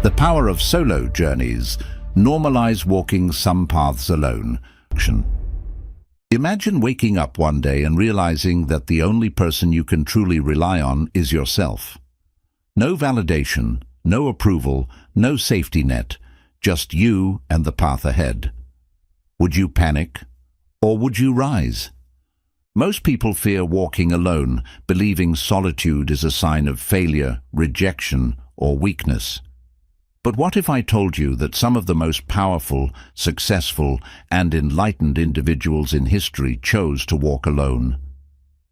The power of solo journeys. Normalize walking some paths alone. Imagine waking up one day and realizing that the only person you can truly rely on is yourself. No validation, no approval, no safety net, just you and the path ahead. Would you panic, or would you rise? Most people fear walking alone, believing solitude is a sign of failure, rejection, or weakness. But what if I told you that some of the most powerful, successful, and enlightened individuals in history chose to walk alone?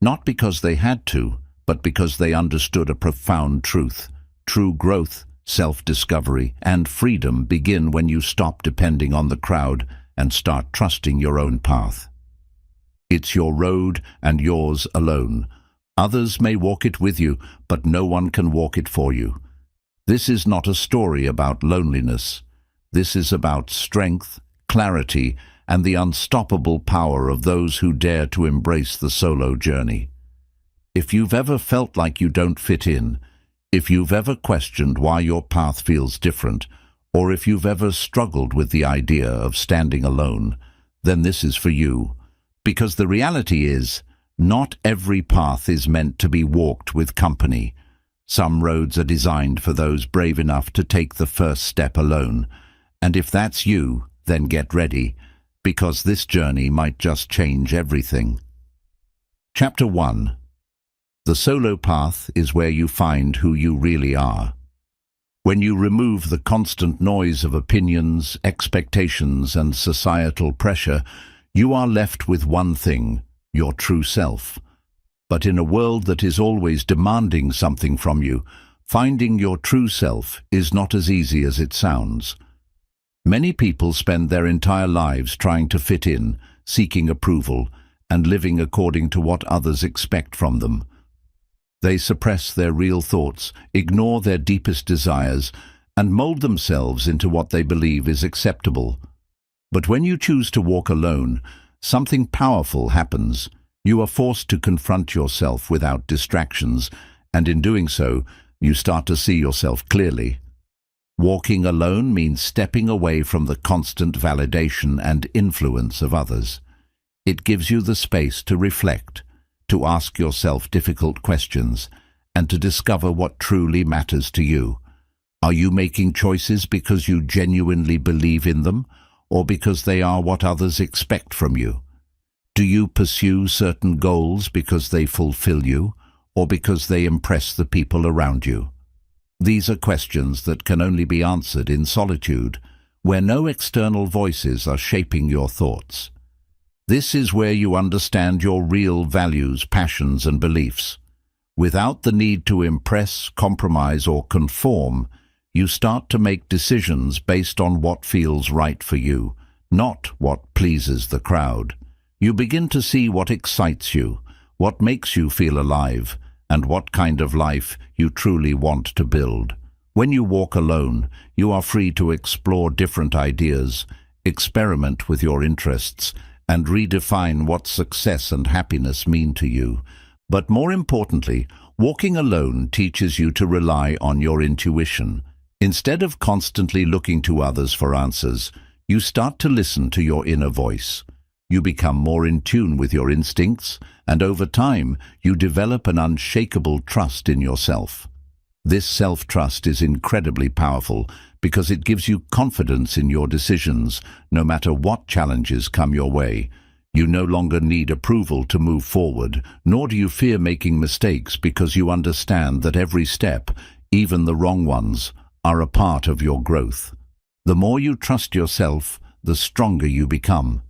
Not because they had to, but because they understood a profound truth. True growth, self-discovery, and freedom begin when you stop depending on the crowd and start trusting your own path. It's your road and yours alone. Others may walk it with you, but no one can walk it for you. This is not a story about loneliness. This is about strength, clarity, and the unstoppable power of those who dare to embrace the solo journey. If you've ever felt like you don't fit in, if you've ever questioned why your path feels different, or if you've ever struggled with the idea of standing alone, then this is for you. Because the reality is, not every path is meant to be walked with company. Some roads are designed for those brave enough to take the first step alone. And if that's you, then get ready, because this journey might just change everything. Chapter 1. The solo path is where you find who you really are. When you remove the constant noise of opinions, expectations, and societal pressure, you are left with one thing, your true self. But in a world that is always demanding something from you, finding your true self is not as easy as it sounds. Many people spend their entire lives trying to fit in, seeking approval, and living according to what others expect from them. They suppress their real thoughts, ignore their deepest desires, and mold themselves into what they believe is acceptable. But when you choose to walk alone, something powerful happens. You are forced to confront yourself without distractions, and in doing so, you start to see yourself clearly. Walking alone means stepping away from the constant validation and influence of others. It gives you the space to reflect, to ask yourself difficult questions, and to discover what truly matters to you. Are you making choices because you genuinely believe in them, or because they are what others expect from you? Do you pursue certain goals because they fulfill you, or because they impress the people around you? These are questions that can only be answered in solitude, where no external voices are shaping your thoughts. This is where you understand your real values, passions, and beliefs. Without the need to impress, compromise, or conform, you start to make decisions based on what feels right for you, not what pleases the crowd. You begin to see what excites you, what makes you feel alive, and what kind of life you truly want to build. When you walk alone, you are free to explore different ideas, experiment with your interests, and redefine what success and happiness mean to you. But more importantly, walking alone teaches you to rely on your intuition. Instead of constantly looking to others for answers, you start to listen to your inner voice. You become more in tune with your instincts, and over time, you develop an unshakable trust in yourself. This self-trust is incredibly powerful because it gives you confidence in your decisions, no matter what challenges come your way. You no longer need approval to move forward, nor do you fear making mistakes because you understand that every step, even the wrong ones, are a part of your growth. The more you trust yourself, the stronger you become.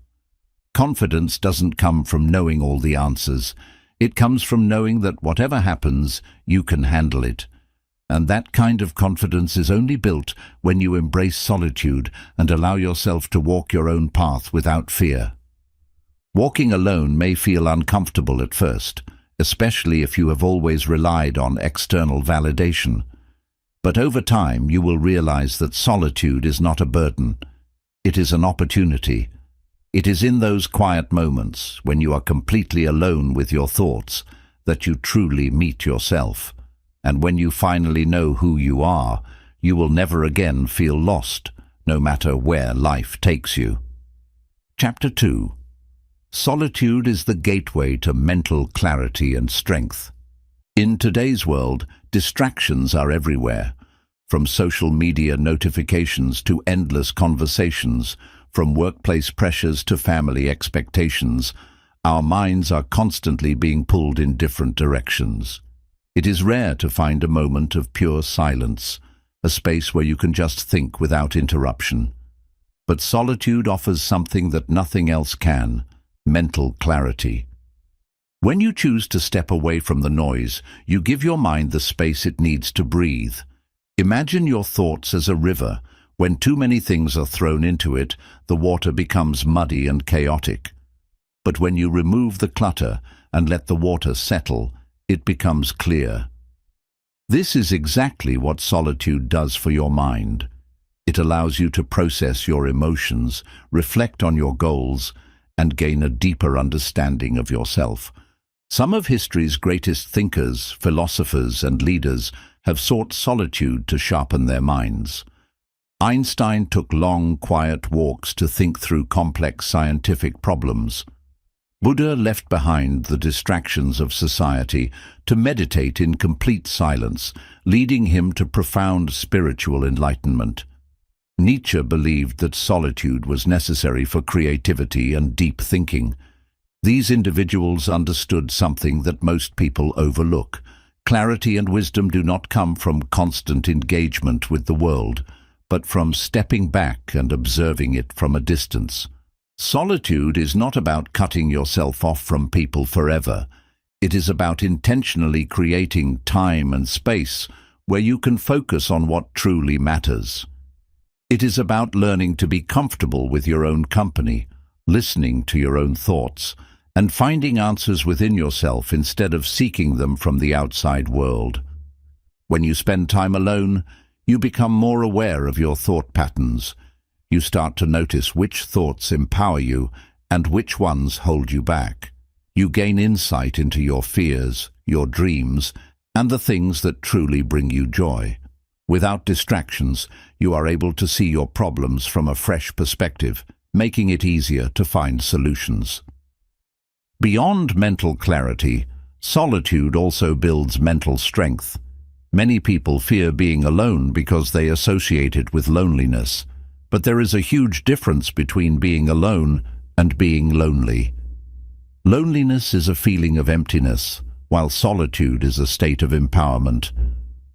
Confidence doesn't come from knowing all the answers. It comes from knowing that whatever happens, you can handle it. And that kind of confidence is only built when you embrace solitude and allow yourself to walk your own path without fear. Walking alone may feel uncomfortable at first, especially if you have always relied on external validation. But over time, you will realize that solitude is not a burden. It is an opportunity. It is in those quiet moments, when you are completely alone with your thoughts, that you truly meet yourself. And when you finally know who you are, you will never again feel lost, no matter where life takes you. Chapter 2. Solitude is the gateway to mental clarity and strength. In today's world, distractions are everywhere. From social media notifications to endless conversations, from workplace pressures to family expectations, our minds are constantly being pulled in different directions. It is rare to find a moment of pure silence, a space where you can just think without interruption. But solitude offers something that nothing else can: mental clarity. When you choose to step away from the noise, you give your mind the space it needs to breathe. Imagine your thoughts as a river. When too many things are thrown into it, the water becomes muddy and chaotic. But when you remove the clutter and let the water settle, it becomes clear. This is exactly what solitude does for your mind. It allows you to process your emotions, reflect on your goals, and gain a deeper understanding of yourself. Some of history's greatest thinkers, philosophers, and leaders have sought solitude to sharpen their minds. Einstein took long, quiet walks to think through complex scientific problems. Buddha left behind the distractions of society to meditate in complete silence, leading him to profound spiritual enlightenment. Nietzsche believed that solitude was necessary for creativity and deep thinking. These individuals understood something that most people overlook. Clarity and wisdom do not come from constant engagement with the world, but from stepping back and observing it from a distance. Solitude is not about cutting yourself off from people forever. It is about intentionally creating time and space where you can focus on what truly matters. It is about learning to be comfortable with your own company, listening to your own thoughts, and finding answers within yourself instead of seeking them from the outside world. When you spend time alone, you become more aware of your thought patterns. You start to notice which thoughts empower you and which ones hold you back. You gain insight into your fears, your dreams, and the things that truly bring you joy. Without distractions, you are able to see your problems from a fresh perspective, making it easier to find solutions. Beyond mental clarity, solitude also builds mental strength. Many people fear being alone because they associate it with loneliness. But there is a huge difference between being alone and being lonely. Loneliness is a feeling of emptiness, while solitude is a state of empowerment.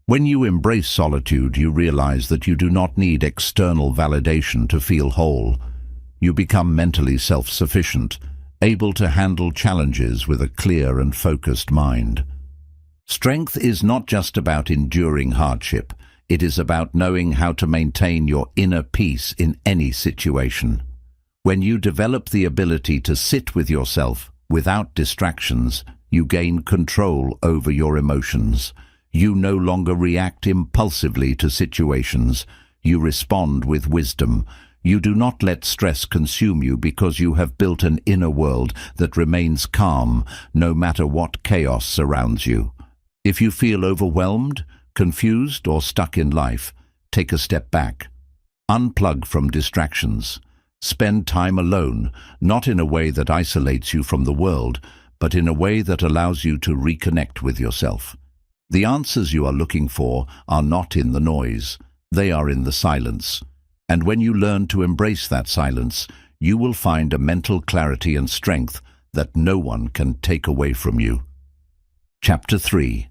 When you embrace solitude, you realize that you do not need external validation to feel whole. You become mentally self-sufficient, able to handle challenges with a clear and focused mind. Strength is not just about enduring hardship. It is about knowing how to maintain your inner peace in any situation. When you develop the ability to sit with yourself without distractions, you gain control over your emotions. You no longer react impulsively to situations. You respond with wisdom. You do not let stress consume you because you have built an inner world that remains calm no matter what chaos surrounds you. If you feel overwhelmed, confused, or stuck in life, take a step back. Unplug from distractions. Spend time alone, not in a way that isolates you from the world, but in a way that allows you to reconnect with yourself. The answers you are looking for are not in the noise. They are in the silence. And when you learn to embrace that silence, you will find a mental clarity and strength that no one can take away from you. Chapter 3.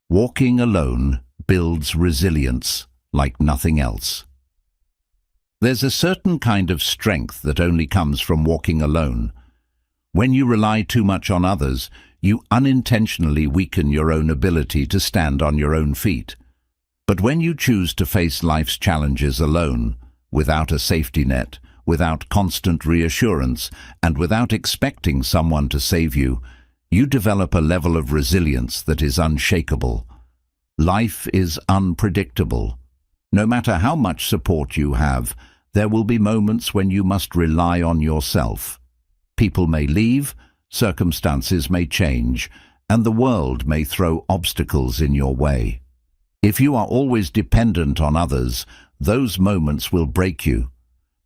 Walking alone builds resilience like nothing else. There's a certain kind of strength that only comes from walking alone. When you rely too much on others, you unintentionally weaken your own ability to stand on your own feet. But when you choose to face life's challenges alone, without a safety net, without constant reassurance, and without expecting someone to save you, you develop a level of resilience that is unshakable. Life is unpredictable. No matter how much support you have, there will be moments when you must rely on yourself. People may leave, circumstances may change, and the world may throw obstacles in your way. If you are always dependent on others, those moments will break you.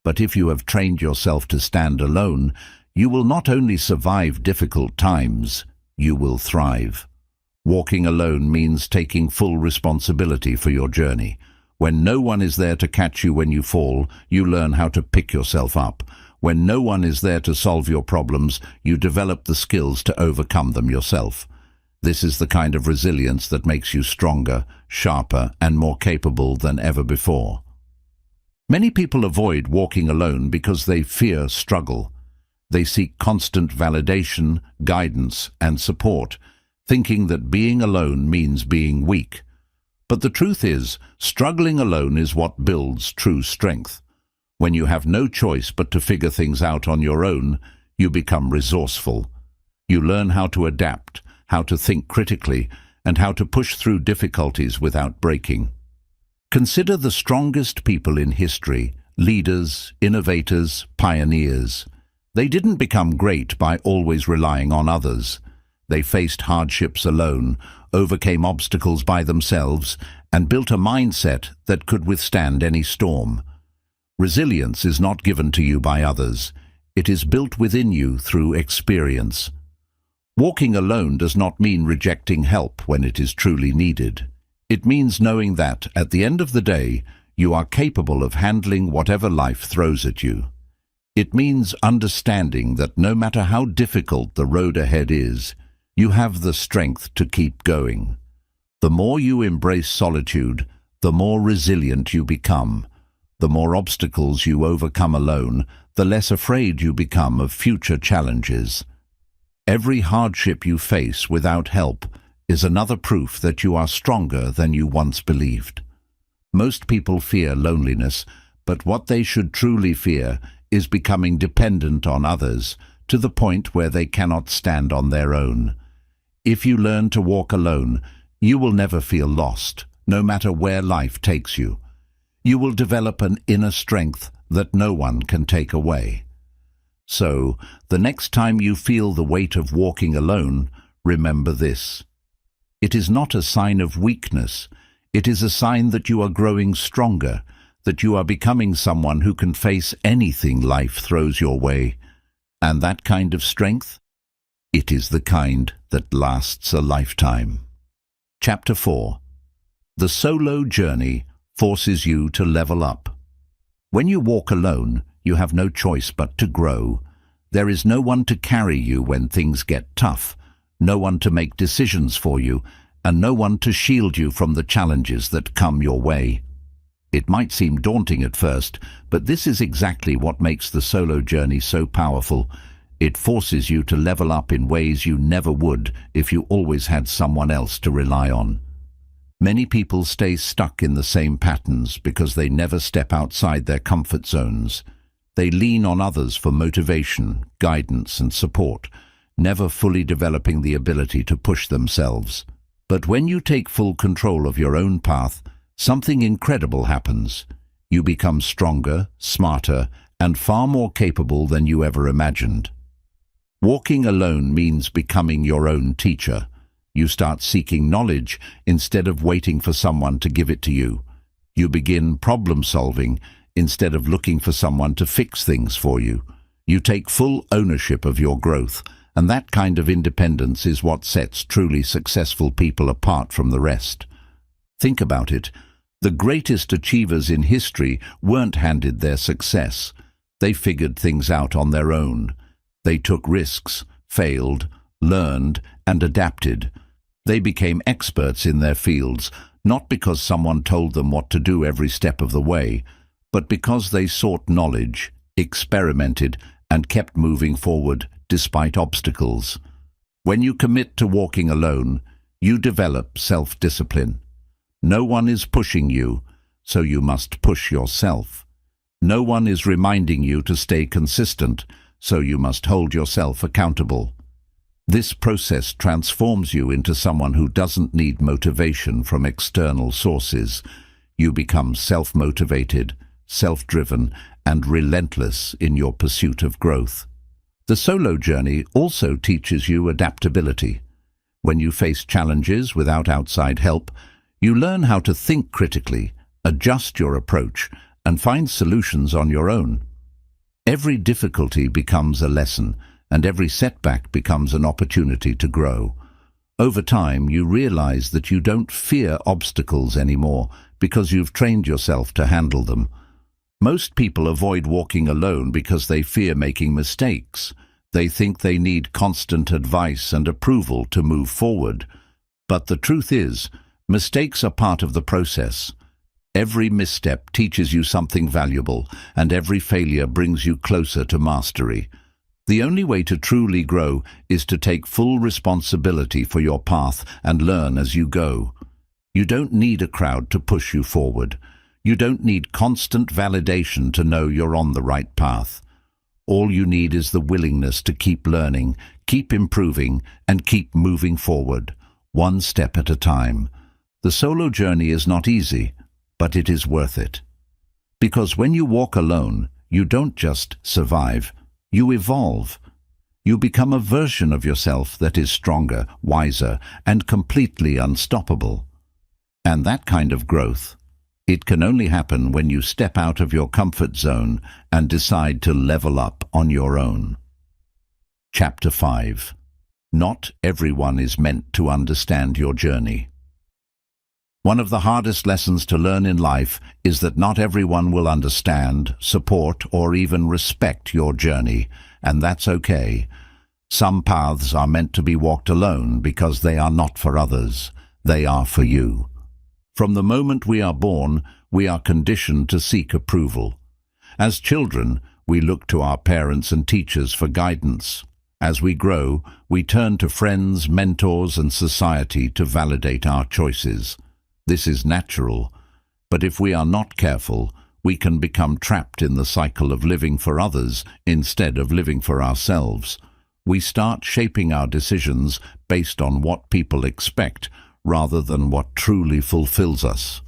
But if you have trained yourself to stand alone, you will not only survive difficult times, you will thrive. Walking alone means taking full responsibility for your journey. When no one is there to catch you when you fall, you learn how to pick yourself up. When no one is there to solve your problems, you develop the skills to overcome them yourself. This is the kind of resilience that makes you stronger, sharper, and more capable than ever before. Many people avoid walking alone because they fear struggle. They seek constant validation, guidance, and support, thinking that being alone means being weak. But the truth is, struggling alone is what builds true strength. When you have no choice but to figure things out on your own, you become resourceful. You learn how to adapt, how to think critically, and how to push through difficulties without breaking. Consider the strongest people in history, leaders, innovators, pioneers. They didn't become great by always relying on others. They faced hardships alone, overcame obstacles by themselves, and built a mindset that could withstand any storm. Resilience is not given to you by others. It is built within you through experience. Walking alone does not mean rejecting help when it is truly needed. It means knowing that, at the end of the day, you are capable of handling whatever life throws at you. It means understanding that no matter how difficult the road ahead is, you have the strength to keep going. The more you embrace solitude, the more resilient you become. The more obstacles you overcome alone, the less afraid you become of future challenges. Every hardship you face without help is another proof that you are stronger than you once believed. Most people fear loneliness, but what they should truly fear is becoming dependent on others to the point where they cannot stand on their own. If you learn to walk alone, you will never feel lost, no matter where life takes you. You will develop an inner strength that no one can take away. So, the next time you feel the weight of walking alone, remember this. It is not a sign of weakness. It is a sign that you are growing stronger, that you are becoming someone who can face anything life throws your way. And that kind of strength? It is the kind that lasts a lifetime. Chapter 4. The solo journey forces you to level up. When you walk alone, you have no choice but to grow. There is no one to carry you when things get tough, no one to make decisions for you, and no one to shield you from the challenges that come your way. It might seem daunting at first, but this is exactly what makes the solo journey so powerful. It forces you to level up in ways you never would if you always had someone else to rely on. Many people stay stuck in the same patterns because they never step outside their comfort zones. They lean on others for motivation, guidance, and support, never fully developing the ability to push themselves. But when you take full control of your own path, something incredible happens. You become stronger, smarter, and far more capable than you ever imagined. Walking alone means becoming your own teacher. You start seeking knowledge instead of waiting for someone to give it to you. You begin problem-solving instead of looking for someone to fix things for you. You take full ownership of your growth, and that kind of independence is what sets truly successful people apart from the rest. Think about it. The greatest achievers in history weren't handed their success. They figured things out on their own. They took risks, failed, learned, and adapted. They became experts in their fields, not because someone told them what to do every step of the way, but because they sought knowledge, experimented, and kept moving forward despite obstacles. When you commit to walking alone, you develop self-discipline. No one is pushing you, so you must push yourself. No one is reminding you to stay consistent, so you must hold yourself accountable. This process transforms you into someone who doesn't need motivation from external sources. You become self-motivated, self-driven, and relentless in your pursuit of growth. The solo journey also teaches you adaptability. When you face challenges without outside help, You learn how to think critically, adjust your approach, and find solutions on your own. Every difficulty becomes a lesson, and every setback becomes an opportunity to grow. Over time, you realize that you don't fear obstacles anymore because you've trained yourself to handle them. Most people avoid walking alone because they fear making mistakes. They think they need constant advice and approval to move forward. But the truth is, mistakes are part of the process. Every misstep teaches you something valuable, and every failure brings you closer to mastery. The only way to truly grow is to take full responsibility for your path and learn as you go. You don't need a crowd to push you forward. You don't need constant validation to know you're on the right path. All you need is the willingness to keep learning, keep improving, and keep moving forward, one step at a time. The solo journey is not easy, but it is worth it. Because when you walk alone, you don't just survive, you evolve. You become a version of yourself that is stronger, wiser, and completely unstoppable. And that kind of growth, it can only happen when you step out of your comfort zone and decide to level up on your own. Chapter 5. Not everyone is meant to understand your journey. One of the hardest lessons to learn in life is that not everyone will understand, support, or even respect your journey, and that's okay. Some paths are meant to be walked alone because they are not for others. They are for you. From the moment we are born, we are conditioned to seek approval. As children, we look to our parents and teachers for guidance. As we grow, we turn to friends, mentors, and society to validate our choices. This is natural, but if we are not careful, we can become trapped in the cycle of living for others instead of living for ourselves. We start shaping our decisions based on what people expect rather than what truly fulfills us.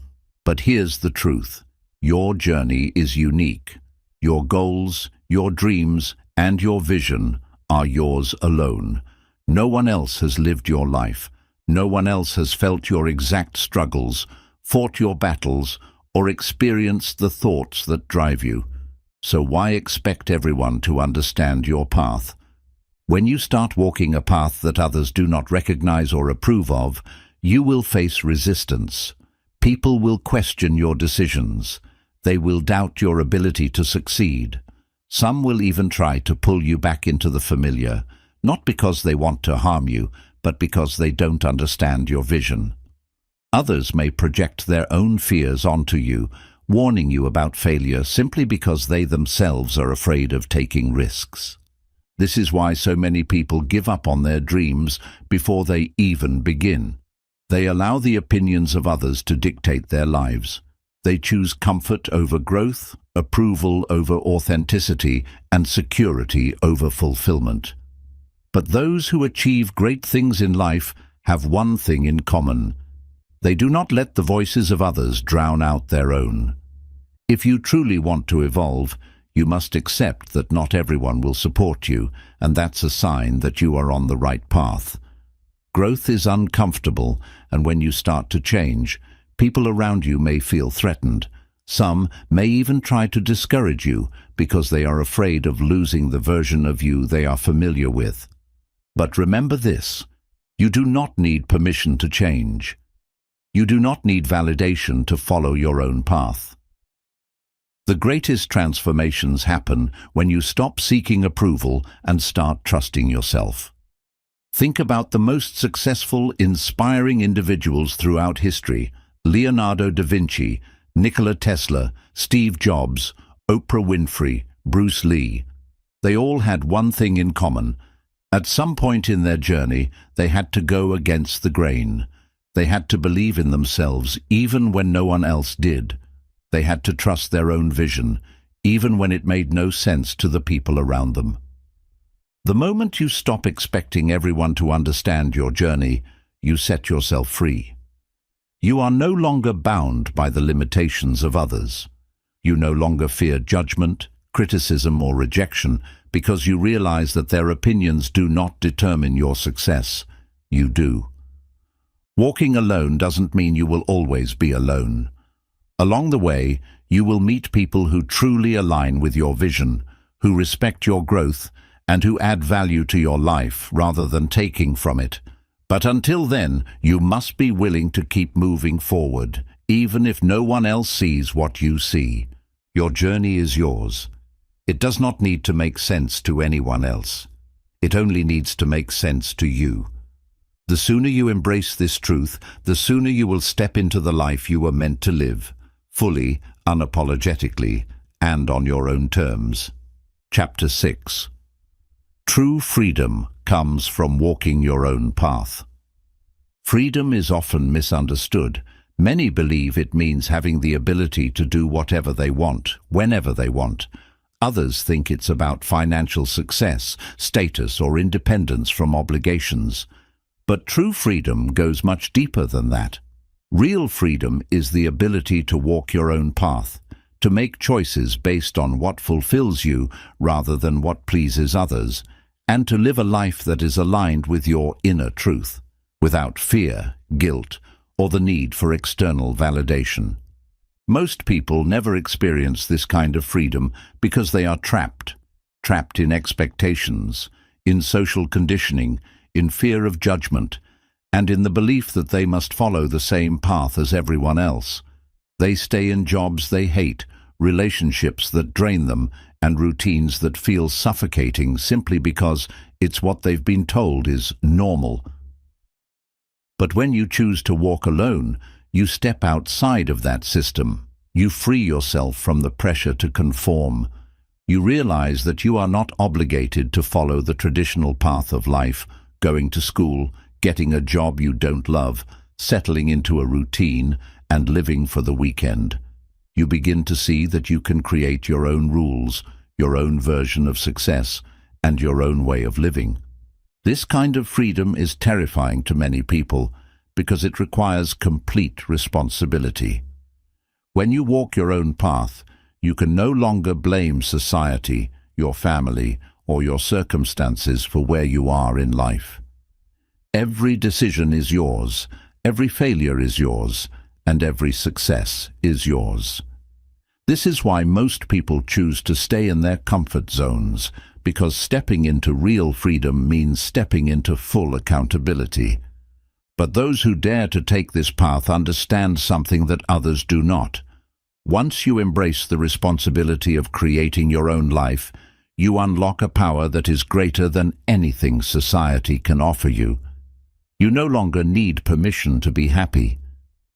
But here's the truth. Your journey is unique. Your goals, your dreams, and your vision are yours alone. No one else has lived your life. No one else has felt your exact struggles, fought your battles, or experienced the thoughts that drive you. So why expect everyone to understand your path? When you start walking a path that others do not recognize or approve of, you will face resistance. People will question your decisions. They will doubt your ability to succeed. Some will even try to pull you back into the familiar, not because they want to harm you, but because they don't understand your vision. Others may project their own fears onto you, warning you about failure simply because they themselves are afraid of taking risks. This is why so many people give up on their dreams before they even begin. They allow the opinions of others to dictate their lives. They choose comfort over growth, approval over authenticity, and security over fulfillment. But those who achieve great things in life have one thing in common. They do not let the voices of others drown out their own. If you truly want to evolve, you must accept that not everyone will support you, and that's a sign that you are on the right path. Growth is uncomfortable, and when you start to change, people around you may feel threatened. Some may even try to discourage you because they are afraid of losing the version of you they are familiar with. But remember this, you do not need permission to change. You do not need validation to follow your own path. The greatest transformations happen when you stop seeking approval and start trusting yourself. Think about the most successful, inspiring individuals throughout history: Leonardo da Vinci, Nikola Tesla, Steve Jobs, Oprah Winfrey, Bruce Lee. They all had one thing in common. At some point in their journey, they had to go against the grain. They had to believe in themselves even when no one else did. They had to trust their own vision, even when it made no sense to the people around them. The moment you stop expecting everyone to understand your journey, you set yourself free. You are no longer bound by the limitations of others. You no longer fear judgment, criticism, or rejection because you realize that their opinions do not determine your success. You do. Walking alone doesn't mean you will always be alone. Along the way, you will meet people who truly align with your vision, who respect your growth, and who add value to your life rather than taking from it. But until then, you must be willing to keep moving forward, even if no one else sees what you see. Your journey is yours. It does not need to make sense to anyone else. It only needs to make sense to you. The sooner you embrace this truth, the sooner you will step into the life you were meant to live, fully, unapologetically, and on your own terms. Chapter 6. True freedom comes from walking your own path. Freedom is often misunderstood. Many believe it means having the ability to do whatever they want, whenever they want. Others think it's about financial success, status, or independence from obligations. But true freedom goes much deeper than that. Real freedom is the ability to walk your own path, to make choices based on what fulfills you rather than what pleases others, and to live a life that is aligned with your inner truth, without fear, guilt, or the need for external validation. Most people never experience this kind of freedom because they are trapped in expectations, in social conditioning, in fear of judgment, and in the belief that they must follow the same path as everyone else. They stay in jobs they hate, relationships that drain them, and routines that feel suffocating simply because it's what they've been told is normal. But when you choose to walk alone, you step outside of that system. You free yourself from the pressure to conform. You realize that you are not obligated to follow the traditional path of life, going to school, getting a job you don't love, settling into a routine, and living for the weekend. You begin to see that you can create your own rules, your own version of success, and your own way of living. This kind of freedom is terrifying to many people because it requires complete responsibility. When you walk your own path, you can no longer blame society, your family, or your circumstances for where you are in life. Every decision is yours, every failure is yours, and every success is yours. This is why most people choose to stay in their comfort zones, because stepping into real freedom means stepping into full accountability. But those who dare to take this path understand something that others do not. Once you embrace the responsibility of creating your own life, you unlock a power that is greater than anything society can offer you. You no longer need permission to be happy.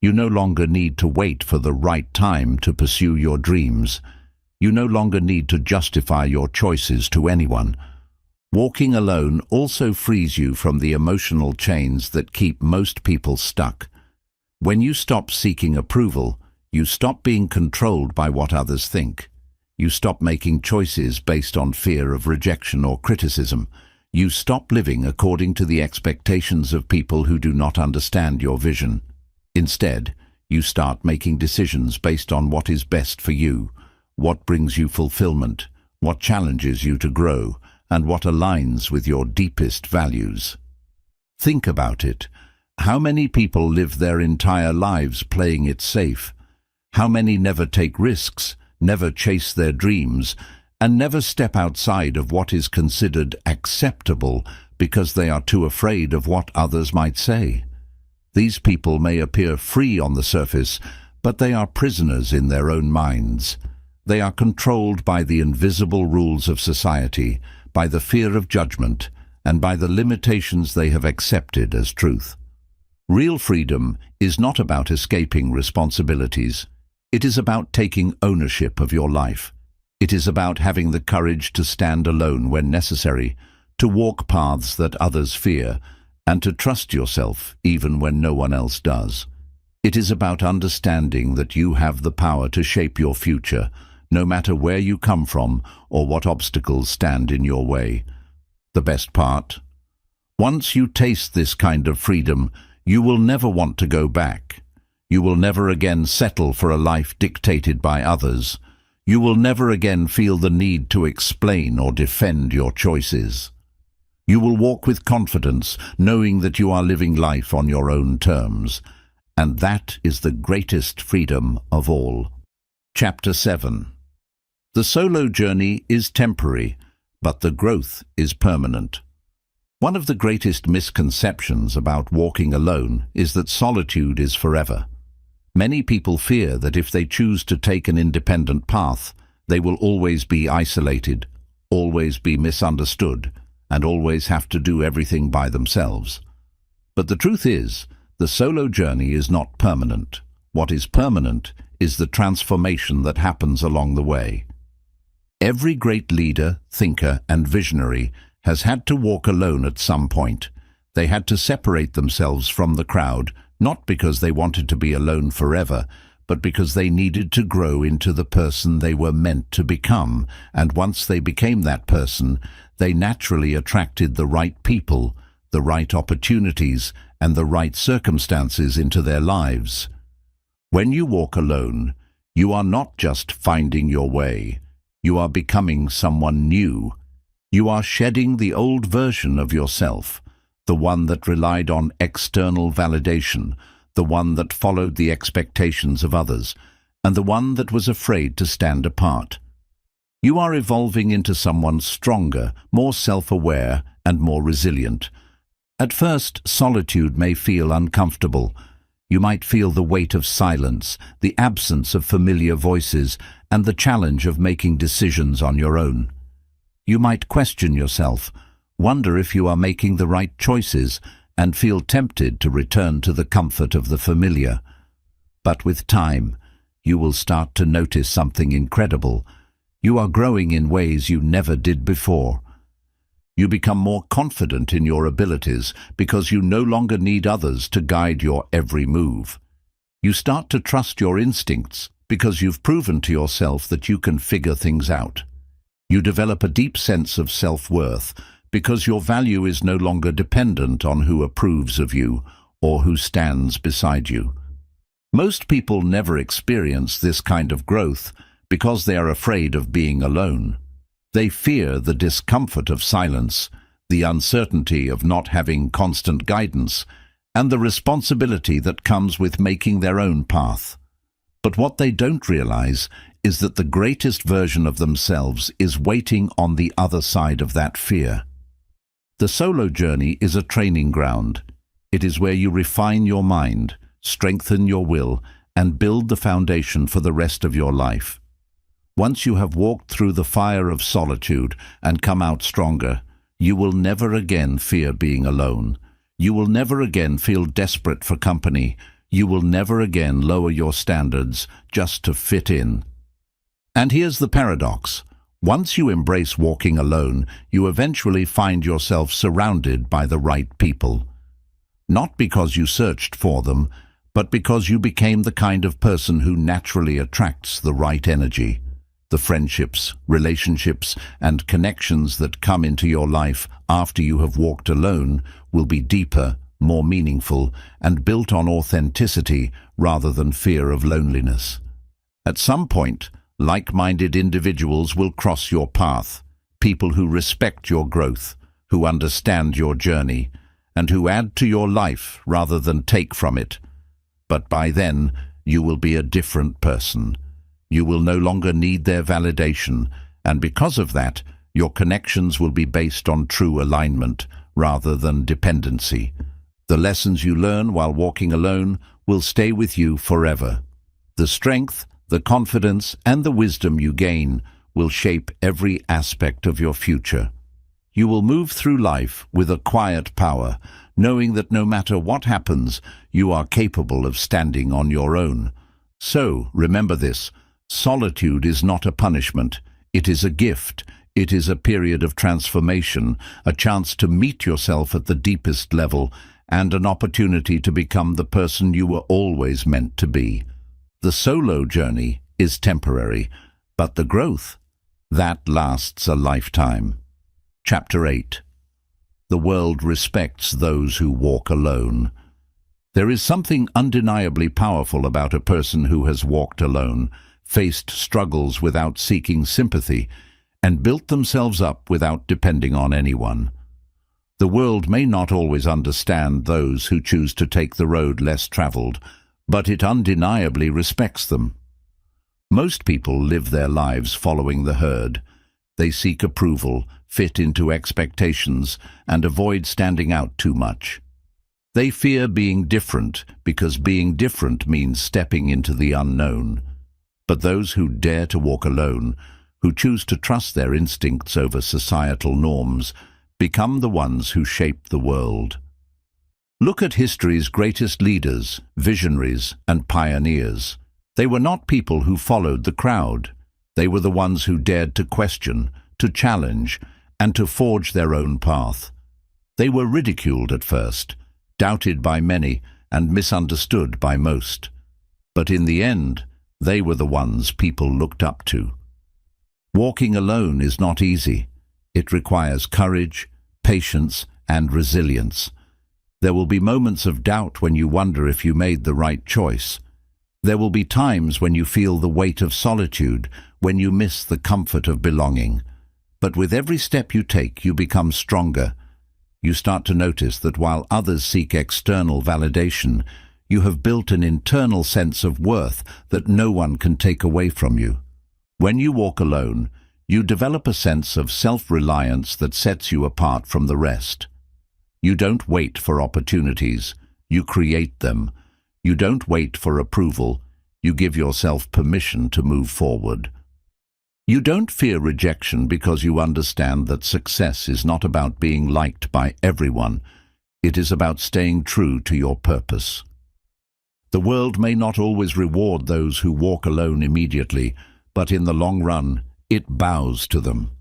You no longer need to wait for the right time to pursue your dreams. You no longer need to justify your choices to anyone. Walking alone also frees you from the emotional chains that keep most people stuck. When you stop seeking approval, you stop being controlled by what others think. You stop making choices based on fear of rejection or criticism. You stop living according to the expectations of people who do not understand your vision. Instead, you start making decisions based on what is best for you, what brings you fulfillment, what challenges you to grow, and what aligns with your deepest values. Think about it. How many people live their entire lives playing it safe? How many never take risks, never chase their dreams, and never step outside of what is considered acceptable because they are too afraid of what others might say? These people may appear free on the surface, but they are prisoners in their own minds. They are controlled by the invisible rules of society, by the fear of judgment, and by the limitations they have accepted as truth. Real freedom is not about escaping responsibilities. It is about taking ownership of your life. It is about having the courage to stand alone when necessary, to walk paths that others fear, and to trust yourself even when no one else does. It is about understanding that you have the power to shape your future, no matter where you come from or what obstacles stand in your way. The best part? Once you taste this kind of freedom, you will never want to go back. You will never again settle for a life dictated by others. You will never again feel the need to explain or defend your choices. You will walk with confidence, knowing that you are living life on your own terms. And that is the greatest freedom of all. Chapter 7. The solo journey is temporary, but the growth is permanent. One of the greatest misconceptions about walking alone is that solitude is forever. Many people fear that if they choose to take an independent path, they will always be isolated, always be misunderstood, and always have to do everything by themselves. But the truth is, the solo journey is not permanent. What is permanent is the transformation that happens along the way. Every great leader, thinker, and visionary has had to walk alone at some point. They had to separate themselves from the crowd, not because they wanted to be alone forever, but because they needed to grow into the person they were meant to become, and once they became that person, they naturally attracted the right people, the right opportunities, and the right circumstances into their lives. When you walk alone, you are not just finding your way. You are becoming someone new. You are shedding the old version of yourself, the one that relied on external validation, the one that followed the expectations of others, and the one that was afraid to stand apart. You are evolving into someone stronger, more self-aware, and more resilient. At first, solitude may feel uncomfortable. You might feel the weight of silence, the absence of familiar voices, and the challenge of making decisions on your own. You might question yourself, wonder if you are making the right choices, and feel tempted to return to the comfort of the familiar. But with time, you will start to notice something incredible. You are growing in ways you never did before. You become more confident in your abilities because you no longer need others to guide your every move. You start to trust your instincts because you've proven to yourself that you can figure things out. You develop a deep sense of self-worth because your value is no longer dependent on who approves of you or who stands beside you. Most people never experience this kind of growth because they are afraid of being alone. They fear the discomfort of silence, the uncertainty of not having constant guidance, and the responsibility that comes with making their own path. But what they don't realize is that the greatest version of themselves is waiting on the other side of that fear. The solo journey is a training ground. It is where you refine your mind, strengthen your will, and build the foundation for the rest of your life. Once you have walked through the fire of solitude and come out stronger, you will never again fear being alone. You will never again feel desperate for company. You will never again lower your standards just to fit in. And here's the paradox. Once you embrace walking alone, you eventually find yourself surrounded by the right people. Not because you searched for them, but because you became the kind of person who naturally attracts the right energy. The friendships, relationships, and connections that come into your life after you have walked alone will be deeper, more meaningful, and built on authenticity rather than fear of loneliness. At some point, like-minded individuals will cross your path, people who respect your growth, who understand your journey, and who add to your life rather than take from it. But by then, you will be a different person. You will no longer need their validation, and because of that, your connections will be based on true alignment rather than dependency. The lessons you learn while walking alone will stay with you forever. The strength, the confidence, and the wisdom you gain will shape every aspect of your future. You will move through life with a quiet power, knowing that no matter what happens, you are capable of standing on your own. So, remember this. Solitude is not a punishment. It is a gift. It is a period of transformation, a chance to meet yourself at the deepest level, and an opportunity to become the person you were always meant to be. The solo journey is temporary, but the growth, that lasts a lifetime. Chapter 8. The world respects those who walk alone. There is something undeniably powerful about a person who has walked alone, faced struggles without seeking sympathy, and built themselves up without depending on anyone. The world may not always understand those who choose to take the road less traveled, but it undeniably respects them. Most people live their lives following the herd. They seek approval, fit into expectations, and avoid standing out too much. They fear being different because being different means stepping into the unknown. But those who dare to walk alone, who choose to trust their instincts over societal norms, become the ones who shape the world. Look at history's greatest leaders, visionaries, and pioneers. They were not people who followed the crowd. They were the ones who dared to question, to challenge, and to forge their own path. They were ridiculed at first, doubted by many, and misunderstood by most. But in the end, they were the ones people looked up to. Walking alone is not easy. It requires courage, patience, and resilience. There will be moments of doubt when you wonder if you made the right choice. There will be times when you feel the weight of solitude, when you miss the comfort of belonging. But with every step you take, you become stronger. You start to notice that while others seek external validation, you have built an internal sense of worth that no one can take away from you. When you walk alone, you develop a sense of self-reliance that sets you apart from the rest. You don't wait for opportunities, you create them. You don't wait for approval, you give yourself permission to move forward. You don't fear rejection because you understand that success is not about being liked by everyone. It is about staying true to your purpose. The world may not always reward those who walk alone immediately, but in the long run, it bows to them.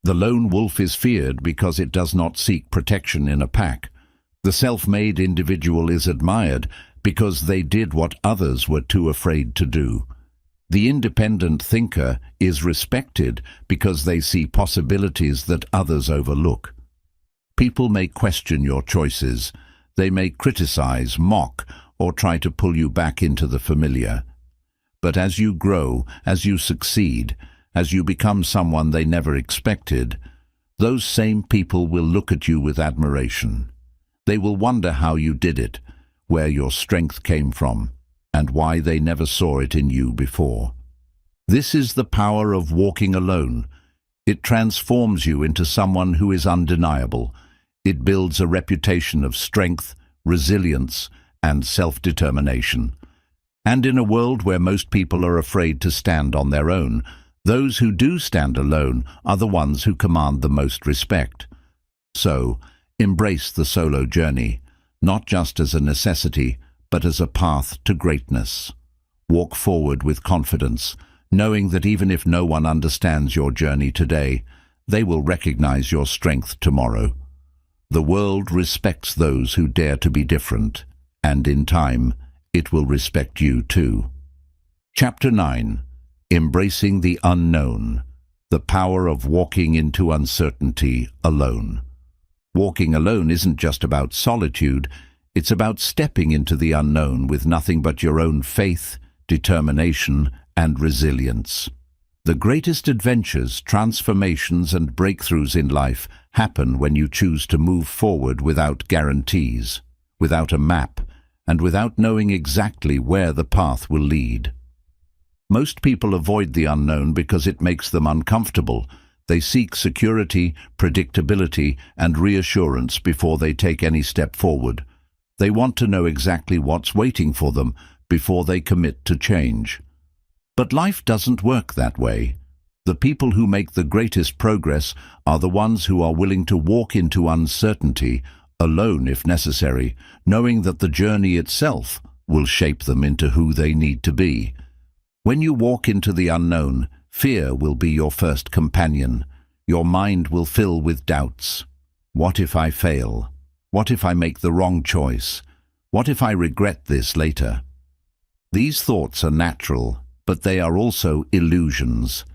The lone wolf is feared because it does not seek protection in a pack. The self-made individual is admired because they did what others were too afraid to do. The independent thinker is respected because they see possibilities that others overlook. People may question your choices. They may criticize, mock, or try to pull you back into the familiar. But as you grow, as you succeed, as you become someone they never expected, those same people will look at you with admiration. They will wonder how you did it, where your strength came from, and why they never saw it in you before. This is the power of walking alone. It transforms you into someone who is undeniable. It builds a reputation of strength, resilience, and self-determination. And in a world where most people are afraid to stand on their own, those who do stand alone are the ones who command the most respect. So, embrace the solo journey, not just as a necessity, but as a path to greatness. Walk forward with confidence, knowing that even if no one understands your journey today, they will recognize your strength tomorrow. The world respects those who dare to be different, and in time, it will respect you too. Chapter 9. Embracing the Unknown. The Power of Walking into Uncertainty Alone. Walking alone isn't just about solitude, it's about stepping into the unknown with nothing but your own faith, determination, and resilience. The greatest adventures, transformations, and breakthroughs in life happen when you choose to move forward without guarantees, without a map, and without knowing exactly where the path will lead. Most people avoid the unknown because it makes them uncomfortable. They seek security, predictability, and reassurance before they take any step forward. They want to know exactly what's waiting for them before they commit to change. But life doesn't work that way. The people who make the greatest progress are the ones who are willing to walk into uncertainty, alone if necessary, knowing that the journey itself will shape them into who they need to be. When you walk into the unknown, fear will be your first companion. Your mind will fill with doubts. What if I fail? What if I make the wrong choice? What if I regret this later? These thoughts are natural, but they are also illusions.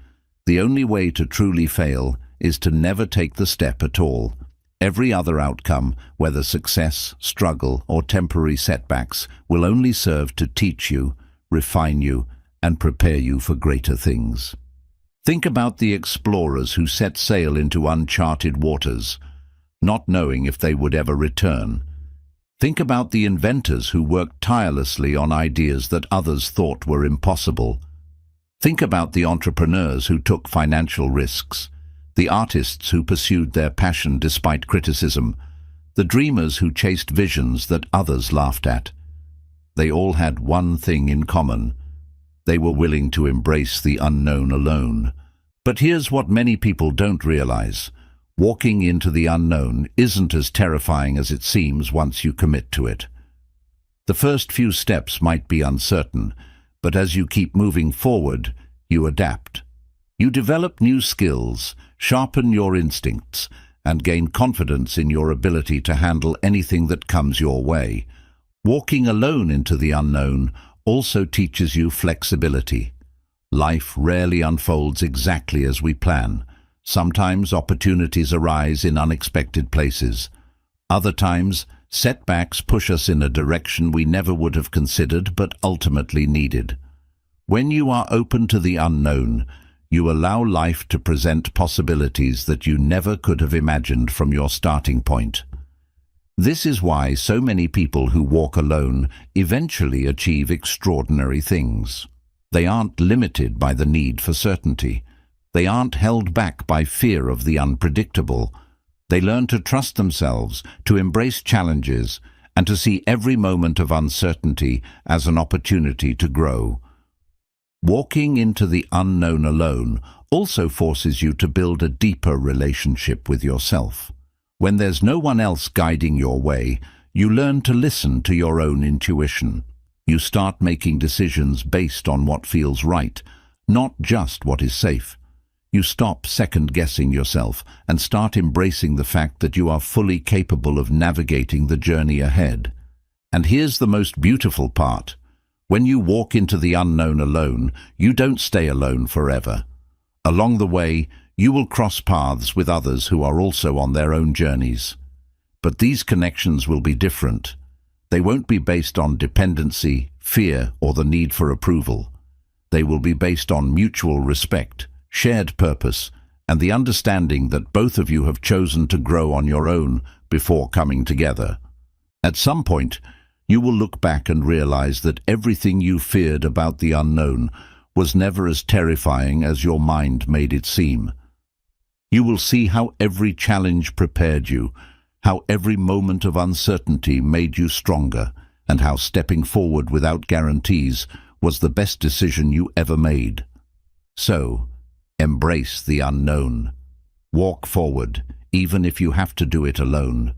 The only way to truly fail is to never take the step at all. Every other outcome, whether success, struggle, or temporary setbacks, will only serve to teach you, refine you, and prepare you for greater things. Think about the explorers who set sail into uncharted waters. not knowing if they would ever return. Think about the inventors who worked tirelessly on ideas that others thought were impossible. Think about the entrepreneurs who took financial risks, the artists who pursued their passion despite criticism, the dreamers who chased visions that others laughed at. They all had one thing in common. They were willing to embrace the unknown alone. But here's what many people don't realize. Walking into the unknown isn't as terrifying as it seems once you commit to it. The first few steps might be uncertain, but as you keep moving forward, you adapt. You develop new skills, sharpen your instincts, and gain confidence in your ability to handle anything that comes your way. Walking alone into the unknown also teaches you flexibility. Life rarely unfolds exactly as we plan. Sometimes opportunities arise in unexpected places. Other times, setbacks push us in a direction we never would have considered but ultimately needed. When you are open to the unknown, you allow life to present possibilities that you never could have imagined from your starting point. This is why so many people who walk alone eventually achieve extraordinary things. They aren't limited by the need for certainty. They aren't held back by fear of the unpredictable. They learn to trust themselves, to embrace challenges, and to see every moment of uncertainty as an opportunity to grow. Walking into the unknown alone also forces you to build a deeper relationship with yourself. When there's no one else guiding your way, you learn to listen to your own intuition. You start making decisions based on what feels right, not just what is safe. You stop second-guessing yourself and start embracing the fact that you are fully capable of navigating the journey ahead. And here's the most beautiful part. When you walk into the unknown alone, you don't stay alone forever. Along the way, you will cross paths with others who are also on their own journeys. But these connections will be different. They won't be based on dependency, fear, or the need for approval. They will be based on mutual respect, shared purpose, and the understanding that both of you have chosen to grow on your own before coming together. At some point, you will look back and realize that everything you feared about the unknown was never as terrifying as your mind made it seem. You will see how every challenge prepared you, how every moment of uncertainty made you stronger, and how stepping forward without guarantees was the best decision you ever made. So, embrace the unknown. Walk forward, even if you have to do it alone.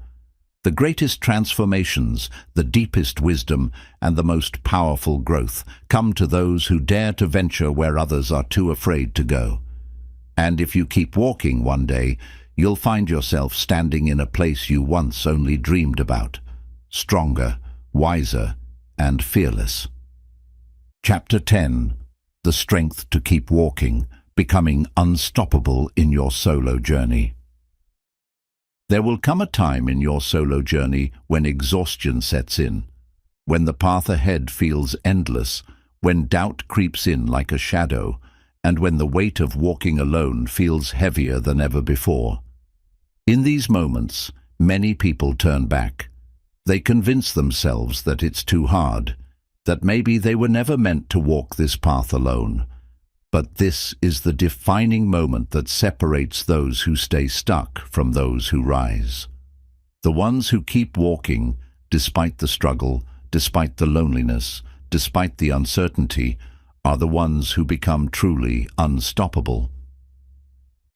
The greatest transformations, the deepest wisdom, and the most powerful growth come to those who dare to venture where others are too afraid to go. And if you keep walking one day, you'll find yourself standing in a place you once only dreamed about, stronger, wiser, and fearless. Chapter 10. The Strength to Keep Walking. Becoming unstoppable in your solo journey. There will come a time in your solo journey when exhaustion sets in, when the path ahead feels endless, when doubt creeps in like a shadow, and when the weight of walking alone feels heavier than ever before. In these moments, many people turn back. They convince themselves that it's too hard, that maybe they were never meant to walk this path alone. But this is the defining moment that separates those who stay stuck from those who rise. The ones who keep walking, despite the struggle, despite the loneliness, despite the uncertainty, are the ones who become truly unstoppable.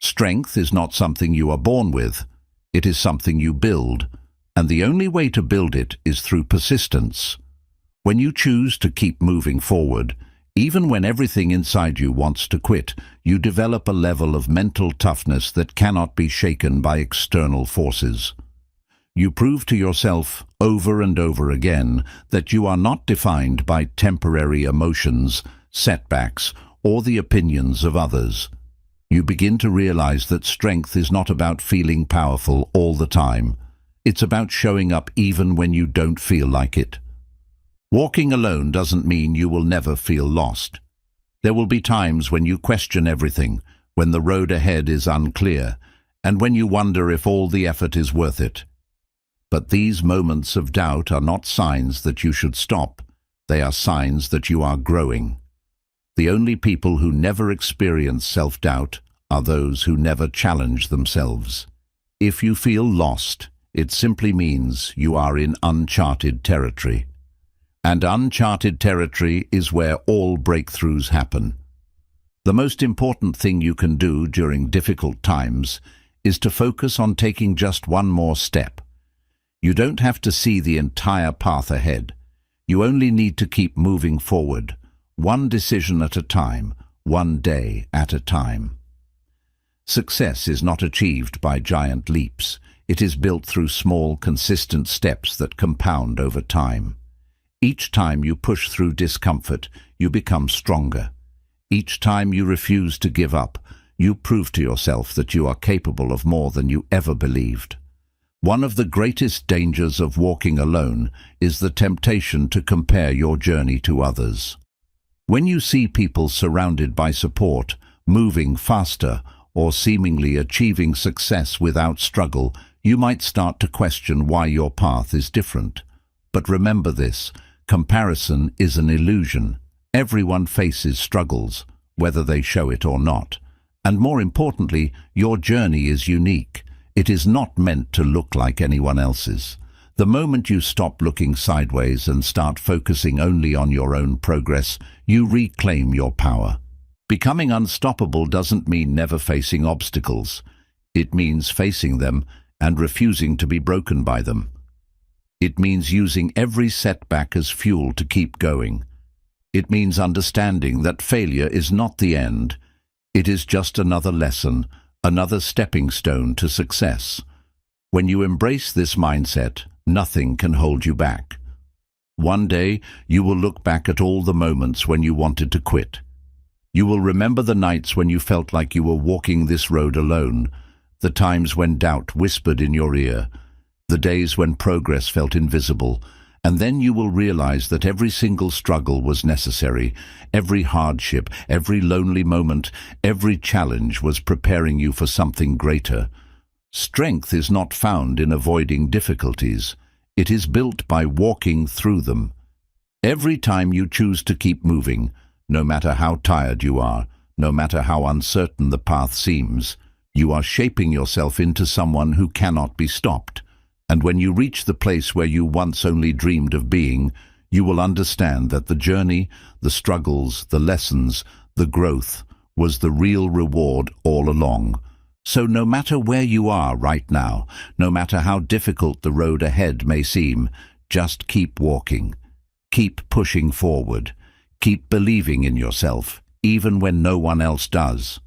Strength is not something you are born with. It is something you build, and the only way to build it is through persistence. When you choose to keep moving forward, even when everything inside you wants to quit, you develop a level of mental toughness that cannot be shaken by external forces. You prove to yourself over and over again that you are not defined by temporary emotions, setbacks, or the opinions of others. You begin to realize that strength is not about feeling powerful all the time. It's about showing up even when you don't feel like it. Walking alone doesn't mean you will never feel lost. There will be times when you question everything, when the road ahead is unclear, and when you wonder if all the effort is worth it. But these moments of doubt are not signs that you should stop. They are signs that you are growing. The only people who never experience self-doubt are those who never challenge themselves. If you feel lost, it simply means you are in uncharted territory. And uncharted territory is where all breakthroughs happen. The most important thing you can do during difficult times is to focus on taking just one more step. You don't have to see the entire path ahead. You only need to keep moving forward, one decision at a time, one day at a time. Success is not achieved by giant leaps. It is built through small, consistent steps that compound over time. Each time you push through discomfort, you become stronger. Each time you refuse to give up, you prove to yourself that you are capable of more than you ever believed. One of the greatest dangers of walking alone is the temptation to compare your journey to others. When you see people surrounded by support, moving faster, or seemingly achieving success without struggle, you might start to question why your path is different. But remember this, comparison is an illusion. Everyone faces struggles, whether they show it or not. And more importantly, your journey is unique. It is not meant to look like anyone else's. The moment you stop looking sideways and start focusing only on your own progress, you reclaim your power. Becoming unstoppable doesn't mean never facing obstacles. It means facing them and refusing to be broken by them. It means using every setback as fuel to keep going. It means understanding that failure is not the end. It is just another lesson, another stepping stone to success. When you embrace this mindset, nothing can hold you back. One day, you will look back at all the moments when you wanted to quit. You will remember the nights when you felt like you were walking this road alone, the times when doubt whispered in your ear, the days when progress felt invisible, and then you will realize that every single struggle was necessary, every hardship, every lonely moment, every challenge was preparing you for something greater. Strength is not found in avoiding difficulties. It is built by walking through them. Every time you choose to keep moving, no matter how tired you are, no matter how uncertain the path seems, you are shaping yourself into someone who cannot be stopped. And when you reach the place where you once only dreamed of being, you will understand that the journey, the struggles, the lessons, the growth was the real reward all along. So no matter where you are right now, no matter how difficult the road ahead may seem, just keep walking. Keep pushing forward. Keep believing in yourself, even when no one else does.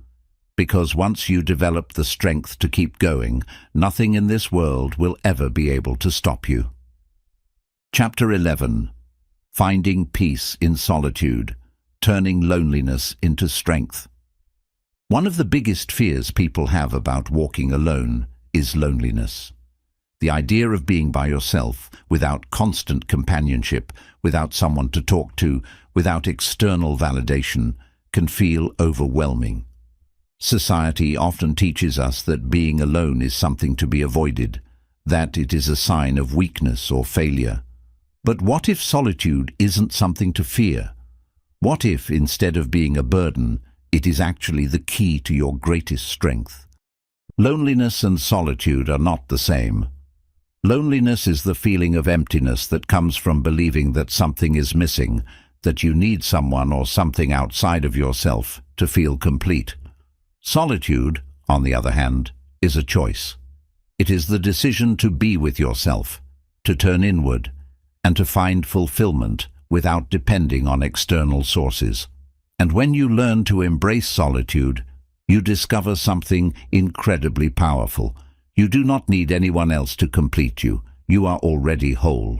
Because once you develop the strength to keep going, nothing in this world will ever be able to stop you. Chapter 11. Finding Peace in Solitude, Turning Loneliness into Strength. One of the biggest fears people have about walking alone is loneliness. The idea of being by yourself, without constant companionship, without someone to talk to, without external validation, can feel overwhelming. Society often teaches us that being alone is something to be avoided, that it is a sign of weakness or failure. But what if solitude isn't something to fear? What if, instead of being a burden, it is actually the key to your greatest strength? Loneliness and solitude are not the same. Loneliness is the feeling of emptiness that comes from believing that something is missing, that you need someone or something outside of yourself to feel complete. Solitude, on the other hand, is a choice. It is the decision to be with yourself, to turn inward, and to find fulfillment without depending on external sources. And when you learn to embrace solitude, you discover something incredibly powerful. You do not need anyone else to complete you. You are already whole.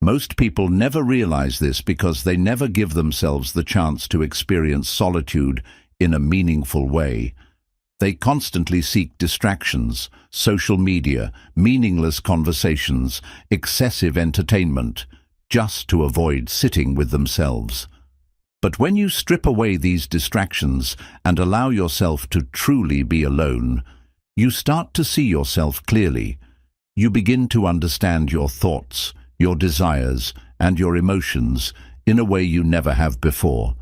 Most people never realize this because they never give themselves the chance to experience solitude in a meaningful way. They constantly seek distractions, social media, meaningless conversations, excessive entertainment, just to avoid sitting with themselves. But when you strip away these distractions and allow yourself to truly be alone, You start to see yourself clearly. You begin to understand your thoughts, your desires, and your emotions in a way you never have before.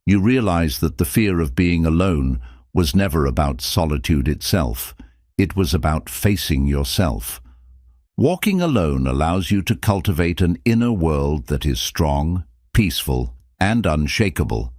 You realize that the fear of being alone was never about solitude itself. It was about facing yourself. Walking alone allows you to cultivate an inner world that is strong, peaceful, and unshakable.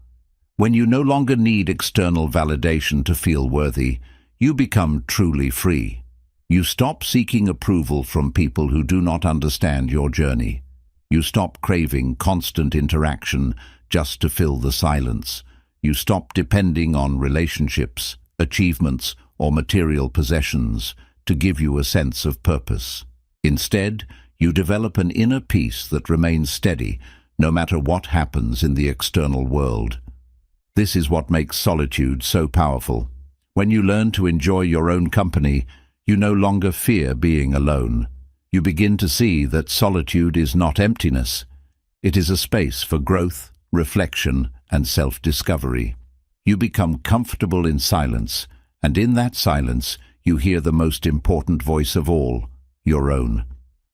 When you no longer need external validation to feel worthy, you become truly free. You stop seeking approval from people who do not understand your journey. You stop craving constant interaction just to fill the silence. You stop depending on relationships, achievements, or material possessions to give you a sense of purpose. Instead, you develop an inner peace that remains steady no matter what happens in the external world. This is what makes solitude so powerful. When you learn to enjoy your own company, you no longer fear being alone. You begin to see that solitude is not emptiness. It is a space for growth, reflection, and self-discovery. You become comfortable in silence, and in that silence, you hear the most important voice of all, your own.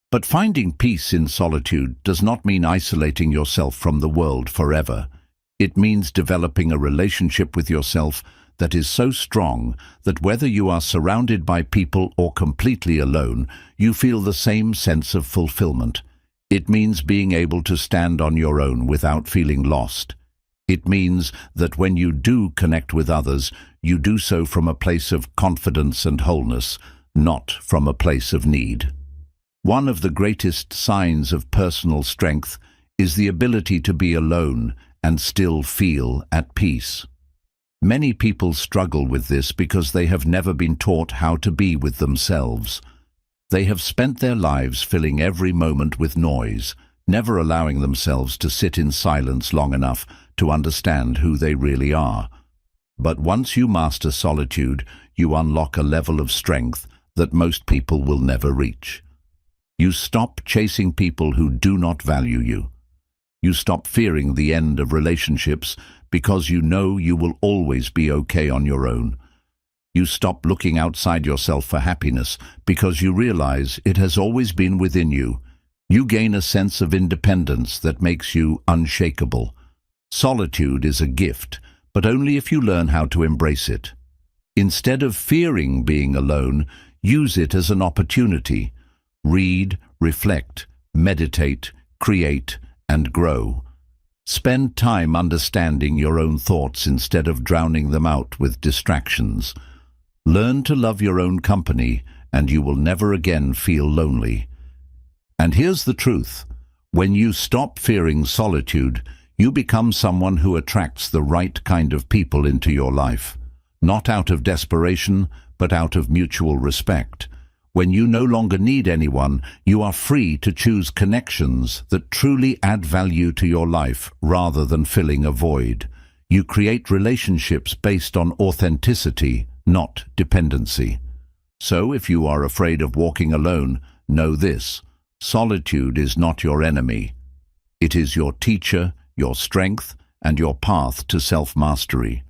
But finding peace in solitude does not mean isolating yourself from the world forever. It means developing a relationship with yourself that is so strong that whether you are surrounded by people or completely alone, you feel the same sense of fulfillment. It means being able to stand on your own without feeling lost. It means that when you do connect with others, you do so from a place of confidence and wholeness, not from a place of need. One of the greatest signs of personal strength is the ability to be alone and still feel at peace. Many people struggle with this because they have never been taught how to be with themselves. They have spent their lives filling every moment with noise, never allowing themselves to sit in silence long enough to understand who they really are. But once you master solitude, you unlock a level of strength that most people will never reach. You stop chasing people who do not value you. You stop fearing the end of relationships because you know you will always be okay on your own. You stop looking outside yourself for happiness because you realize it has always been within you. You gain a sense of independence that makes you unshakable. Solitude is a gift, but only if you learn how to embrace it. Instead of fearing being alone, use it as an opportunity. Read, reflect, meditate, create, and grow. Spend time understanding your own thoughts instead of drowning them out with distractions. Learn to love your own company, and you will never again feel lonely. And here's the truth. When you stop fearing solitude, you become someone who attracts the right kind of people into your life. Not out of desperation, but out of mutual respect. When you no longer need anyone, you are free to choose connections that truly add value to your life rather than filling a void. You create relationships based on authenticity, not dependency. So if you are afraid of walking alone, know this: solitude is not your enemy. It is your teacher, your strength, and your path to self-mastery.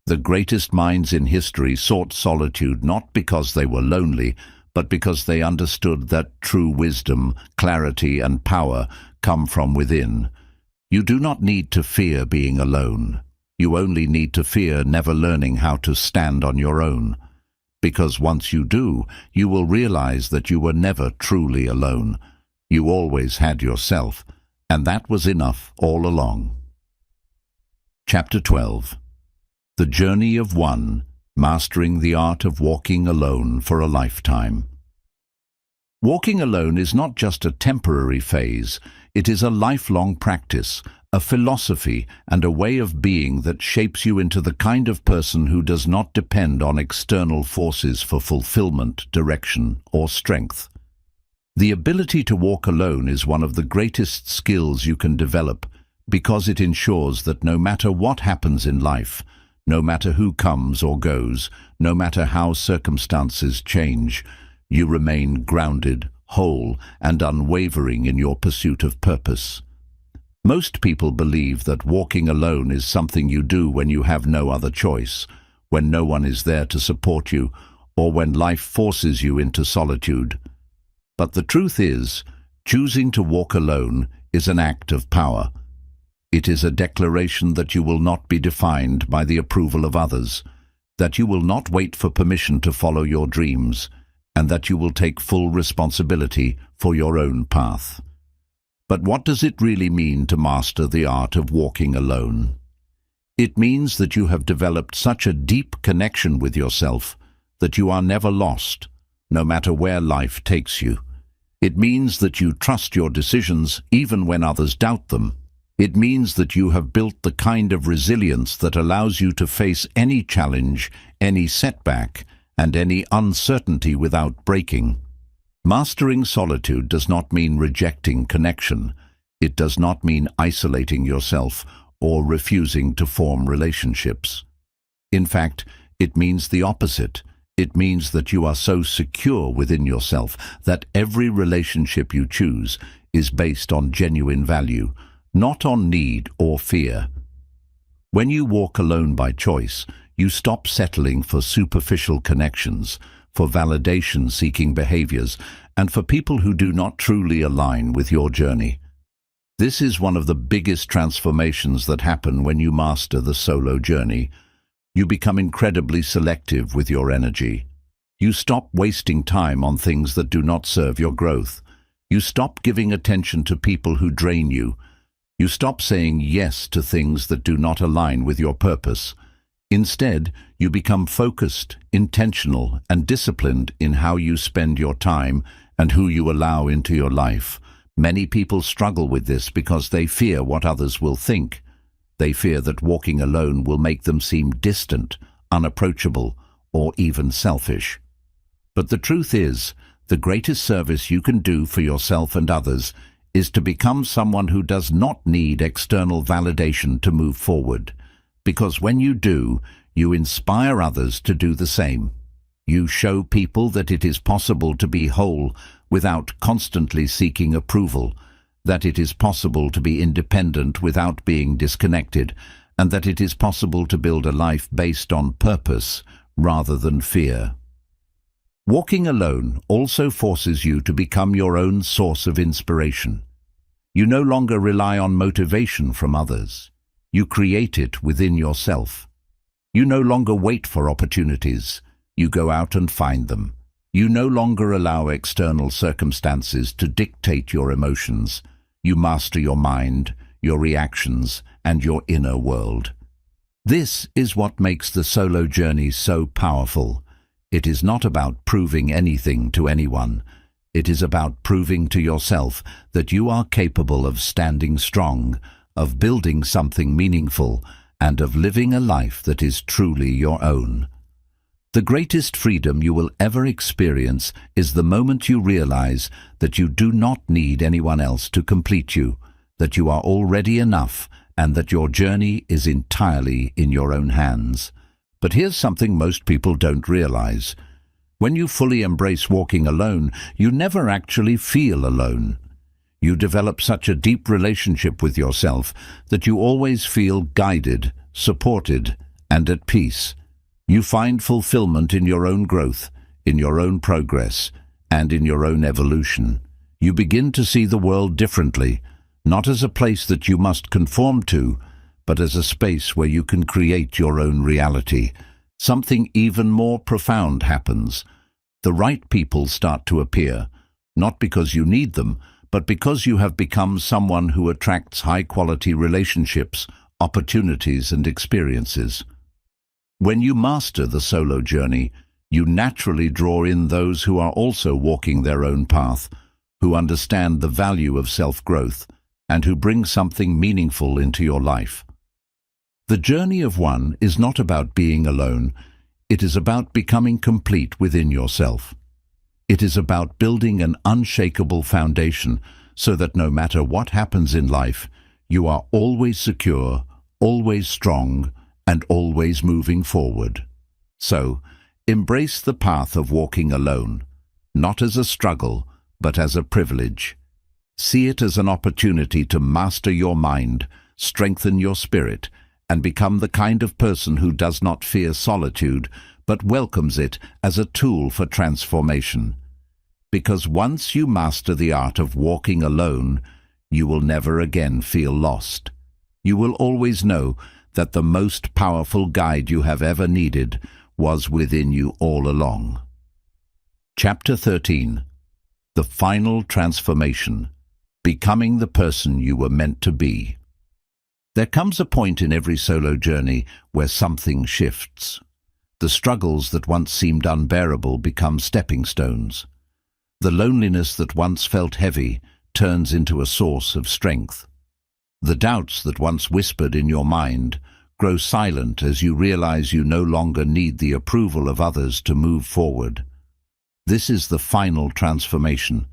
The greatest minds in history sought solitude not because they were lonely, but because they understood that true wisdom, clarity, and power come from within. You do not need to fear being alone. You only need to fear never learning how to stand on your own. Because once you do, you will realize that you were never truly alone. You always had yourself, and that was enough all along. Chapter 12. The Journey of One, Mastering the Art of Walking Alone for a Lifetime. Walking alone is not just a temporary phase, it is a lifelong practice, a philosophy and a way of being that shapes you into the kind of person who does not depend on external forces for fulfillment, direction, or strength. The ability to walk alone is one of the greatest skills you can develop because it ensures that no matter what happens in life, no matter who comes or goes, no matter how circumstances change, you remain grounded, whole, and unwavering in your pursuit of purpose. Most people believe that walking alone is something you do when you have no other choice, when no one is there to support you, or when life forces you into solitude. But the truth is, choosing to walk alone is an act of power. It is a declaration that you will not be defined by the approval of others, that you will not wait for permission to follow your dreams, and that you will take full responsibility for your own path. But what does it really mean to master the art of walking alone? It means that you have developed such a deep connection with yourself that you are never lost, no matter where life takes you. It means that you trust your decisions even when others doubt them. It means that you have built the kind of resilience that allows you to face any challenge, any setback, and any uncertainty without breaking. Mastering solitude does not mean rejecting connection. It does not mean isolating yourself or refusing to form relationships. In fact, it means the opposite. It means that you are so secure within yourself that every relationship you choose is based on genuine value, not on need or fear. When you walk alone by choice, you stop settling for superficial connections, for validation-seeking behaviors, and for people who do not truly align with your journey. This is one of the biggest transformations that happen when you master the solo journey. You become incredibly selective with your energy. You stop wasting time on things that do not serve your growth. You stop giving attention to people who drain you. You stop saying yes to things that do not align with your purpose. Instead, you become focused, intentional, and disciplined in how you spend your time and who you allow into your life. Many people struggle with this because they fear what others will think. They fear that walking alone will make them seem distant, unapproachable, or even selfish. But the truth is, the greatest service you can do for yourself and others is to become someone who does not need external validation to move forward. Because when you do, you inspire others to do the same. You show people that it is possible to be whole without constantly seeking approval, that it is possible to be independent without being disconnected, and that it is possible to build a life based on purpose rather than fear. Walking alone also forces you to become your own source of inspiration. You no longer rely on motivation from others. You create it within yourself. You no longer wait for opportunities. You go out and find them. You no longer allow external circumstances to dictate your emotions. You master your mind, your reactions, and your inner world. This is what makes the solo journey so powerful. It is not about proving anything to anyone. It is about proving to yourself that you are capable of standing strong, of building something meaningful, and of living a life that is truly your own. The greatest freedom you will ever experience is the moment you realize that you do not need anyone else to complete you, that you are already enough, and that your journey is entirely in your own hands. But here's something most people don't realize. When you fully embrace walking alone, you never actually feel alone. You develop such a deep relationship with yourself that you always feel guided, supported, and at peace. You find fulfillment in your own growth, in your own progress, and in your own evolution. You begin to see the world differently, not as a place that you must conform to, but as a space where you can create your own reality. Something even more profound happens. The right people start to appear, not because you need them, but because you have become someone who attracts high-quality relationships, opportunities, and experiences. When you master the solo journey, you naturally draw in those who are also walking their own path, who understand the value of self-growth, and who bring something meaningful into your life. The journey of one is not about being alone. It is about becoming complete within yourself. It is about building an unshakable foundation so that no matter what happens in life, you are always secure, always strong, and always moving forward. So, embrace the path of walking alone, not as a struggle, but as a privilege. See it as an opportunity to master your mind, strengthen your spirit, and become the kind of person who does not fear solitude, but welcomes it as a tool for transformation. Because once you master the art of walking alone, you will never again feel lost. You will always know that the most powerful guide you have ever needed was within you all along. Chapter 13. The Final Transformation. Becoming the person you were meant to be. There comes a point in every solo journey where something shifts. The struggles that once seemed unbearable become stepping stones. The loneliness that once felt heavy turns into a source of strength. The doubts that once whispered in your mind grow silent as you realize you no longer need the approval of others to move forward. This is the final transformation,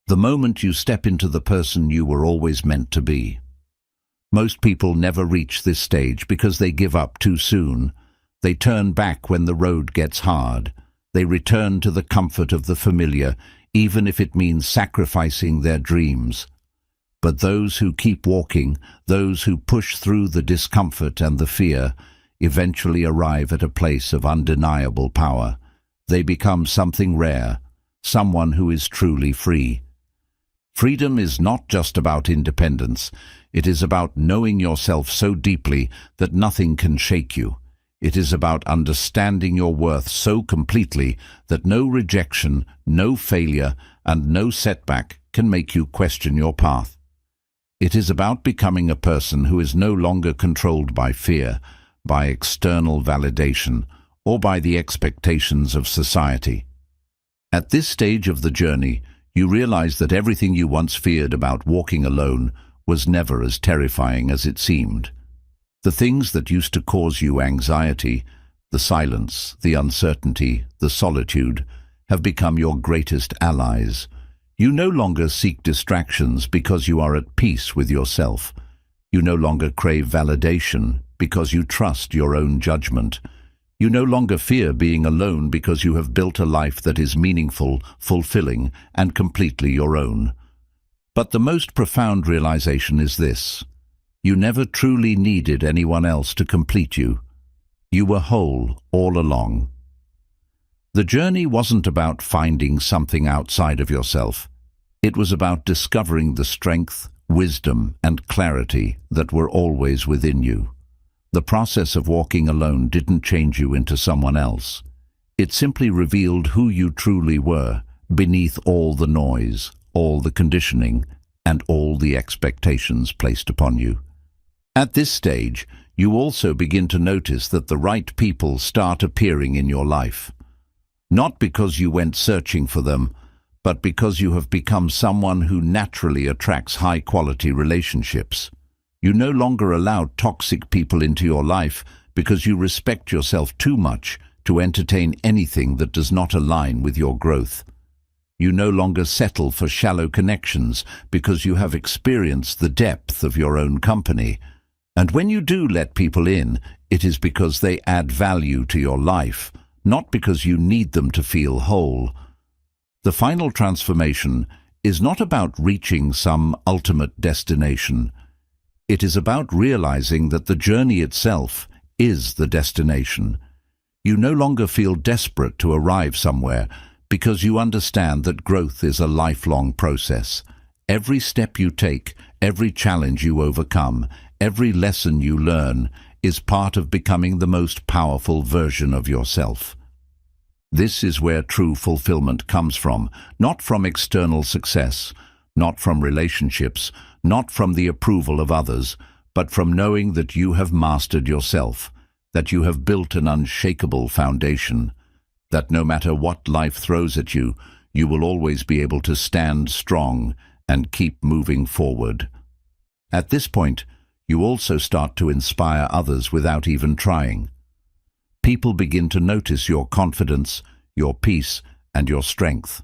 the moment you step into the person you were always meant to be. Most people never reach this stage because they give up too soon. They turn back when the road gets hard. They return to the comfort of the familiar, even if it means sacrificing their dreams. But those who keep walking, those who push through the discomfort and the fear, eventually arrive at a place of undeniable power. They become something rare, someone who is truly free. Freedom is not just about independence. It is about knowing yourself so deeply that nothing can shake you. It is about understanding your worth so completely that no rejection, no failure, and no setback can make you question your path. It is about becoming a person who is no longer controlled by fear, by external validation, or by the expectations of society. At this stage of the journey, you realize that everything you once feared about walking alone was never as terrifying as it seemed. The things that used to cause you anxiety, the silence, the uncertainty, the solitude, have become your greatest allies. You no longer seek distractions because you are at peace with yourself. You no longer crave validation because you trust your own judgment. You no longer fear being alone because you have built a life that is meaningful, fulfilling, and completely your own. But the most profound realization is this: you never truly needed anyone else to complete you. You were whole all along. The journey wasn't about finding something outside of yourself. It was about discovering the strength, wisdom, and clarity that were always within you. The process of walking alone didn't change you into someone else. It simply revealed who you truly were, beneath all the noise, all the conditioning, and all the expectations placed upon you. At this stage, you also begin to notice that the right people start appearing in your life. Not because you went searching for them, but because you have become someone who naturally attracts high-quality relationships. You no longer allow toxic people into your life because you respect yourself too much to entertain anything that does not align with your growth. You no longer settle for shallow connections because you have experienced the depth of your own company. And when you do let people in, it is because they add value to your life, not because you need them to feel whole. The final transformation is not about reaching some ultimate destination. It is about realizing that the journey itself is the destination. You no longer feel desperate to arrive somewhere because you understand that growth is a lifelong process. Every step you take, every challenge you overcome, every lesson you learn is part of becoming the most powerful version of yourself. This is where true fulfillment comes from, not from external success, not from relationships, not from the approval of others, but from knowing that you have mastered yourself, that you have built an unshakable foundation, that no matter what life throws at you, you will always be able to stand strong and keep moving forward. At this point, you also start to inspire others without even trying. People begin to notice your confidence, your peace, and your strength.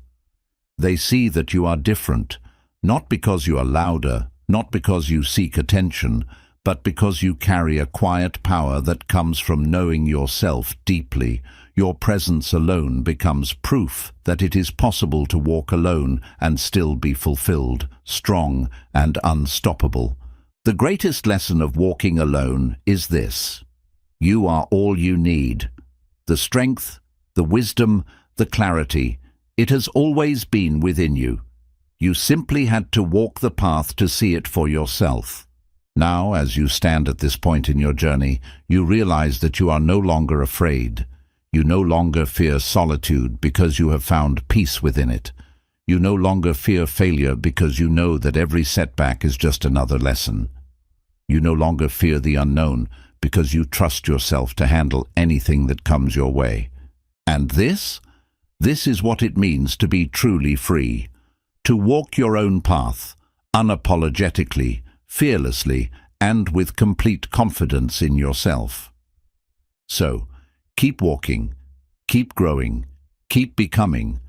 They see that you are different, not because you are louder, not because you seek attention, but because you carry a quiet power that comes from knowing yourself deeply. Your presence alone becomes proof that it is possible to walk alone and still be fulfilled, strong, and unstoppable. The greatest lesson of walking alone is this: you are all you need. the strength, the wisdom, the clarity. It has always been within you. You simply had to walk the path to see it for yourself. Now, as you stand at this point in your journey, you realize that you are no longer afraid. You no longer fear solitude because you have found peace within it. You no longer fear failure because you know that every setback is just another lesson. You no longer fear the unknown because you trust yourself to handle anything that comes your way. And this is what it means to be truly free. To walk your own path, unapologetically, fearlessly, and with complete confidence in yourself. So, keep walking, keep growing, keep becoming,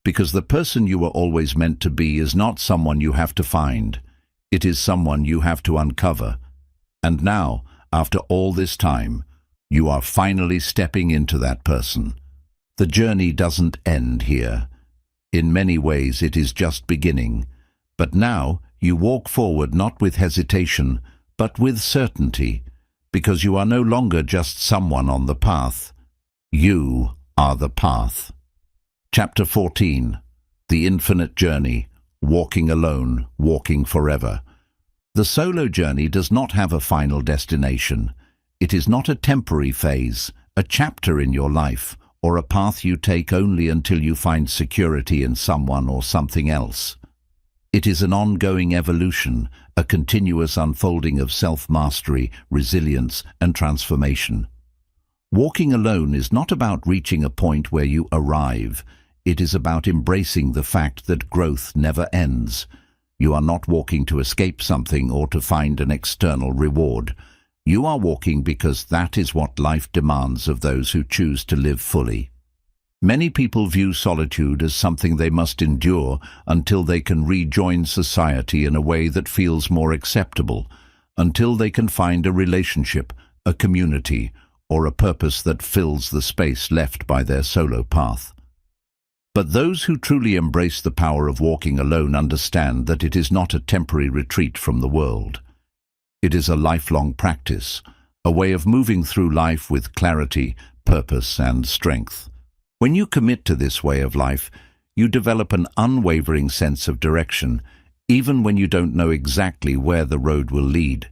because the person you were always meant to be is not someone you have to find. It is someone you have to uncover. And now, after all this time, you are finally stepping into that person. The journey doesn't end here. In many ways, it is just beginning. But now, you walk forward not with hesitation, but with certainty, because you are no longer just someone on the path. You are the path. Chapter 14. The Infinite Journey. Walking alone, walking forever. The solo journey does not have a final destination. It is not a temporary phase, a chapter in your life, or a path you take only until you find security in someone or something else. It is an ongoing evolution, a continuous unfolding of self-mastery, resilience, and transformation. Walking alone is not about reaching a point where you arrive. It is about embracing the fact that growth never ends. You are not walking to escape something or to find an external reward. You are walking because that is what life demands of those who choose to live fully. Many people view solitude as something they must endure until they can rejoin society in a way that feels more acceptable, until they can find a relationship, a community, or a purpose that fills the space left by their solo path. But those who truly embrace the power of walking alone understand that it is not a temporary retreat from the world. It is a lifelong practice, a way of moving through life with clarity, purpose, and strength. When you commit to this way of life, you develop an unwavering sense of direction, even when you don't know exactly where the road will lead.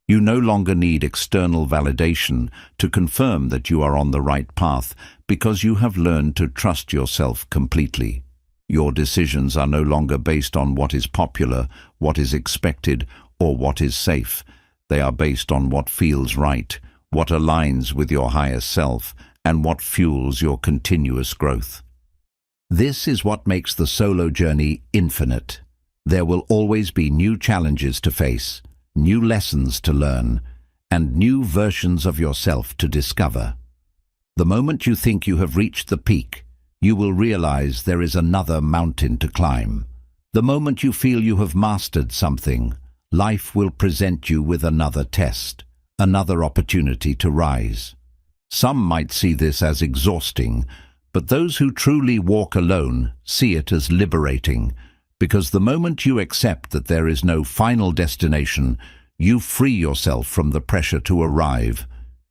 You no longer need external validation to confirm that you are on the right path because you have learned to trust yourself completely. Your decisions are no longer based on what is popular, what is expected, or what is safe. They are based on what feels right, what aligns with your higher self, and what fuels your continuous growth. This is what makes the solo journey infinite. There will always be new challenges to face, new lessons to learn, and new versions of yourself to discover. The moment you think you have reached the peak, you will realize there is another mountain to climb. The moment you feel you have mastered something, life will present you with another test, another opportunity to rise. Some might see this as exhausting, but those who truly walk alone see it as liberating, because the moment you accept that there is no final destination, you free yourself from the pressure to arrive.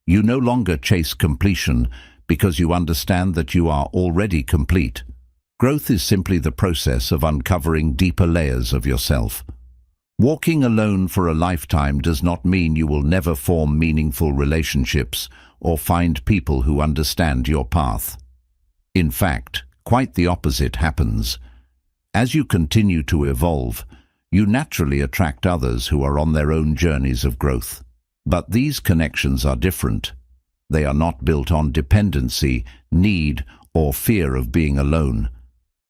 You no longer chase completion because you understand that you are already complete. Growth is simply the process of uncovering deeper layers of yourself. Walking alone for a lifetime does not mean you will never form meaningful relationships or find people who understand your path. In fact, quite the opposite happens. As you continue to evolve, you naturally attract others who are on their own journeys of growth. But these connections are different. They are not built on dependency, need, or fear of being alone.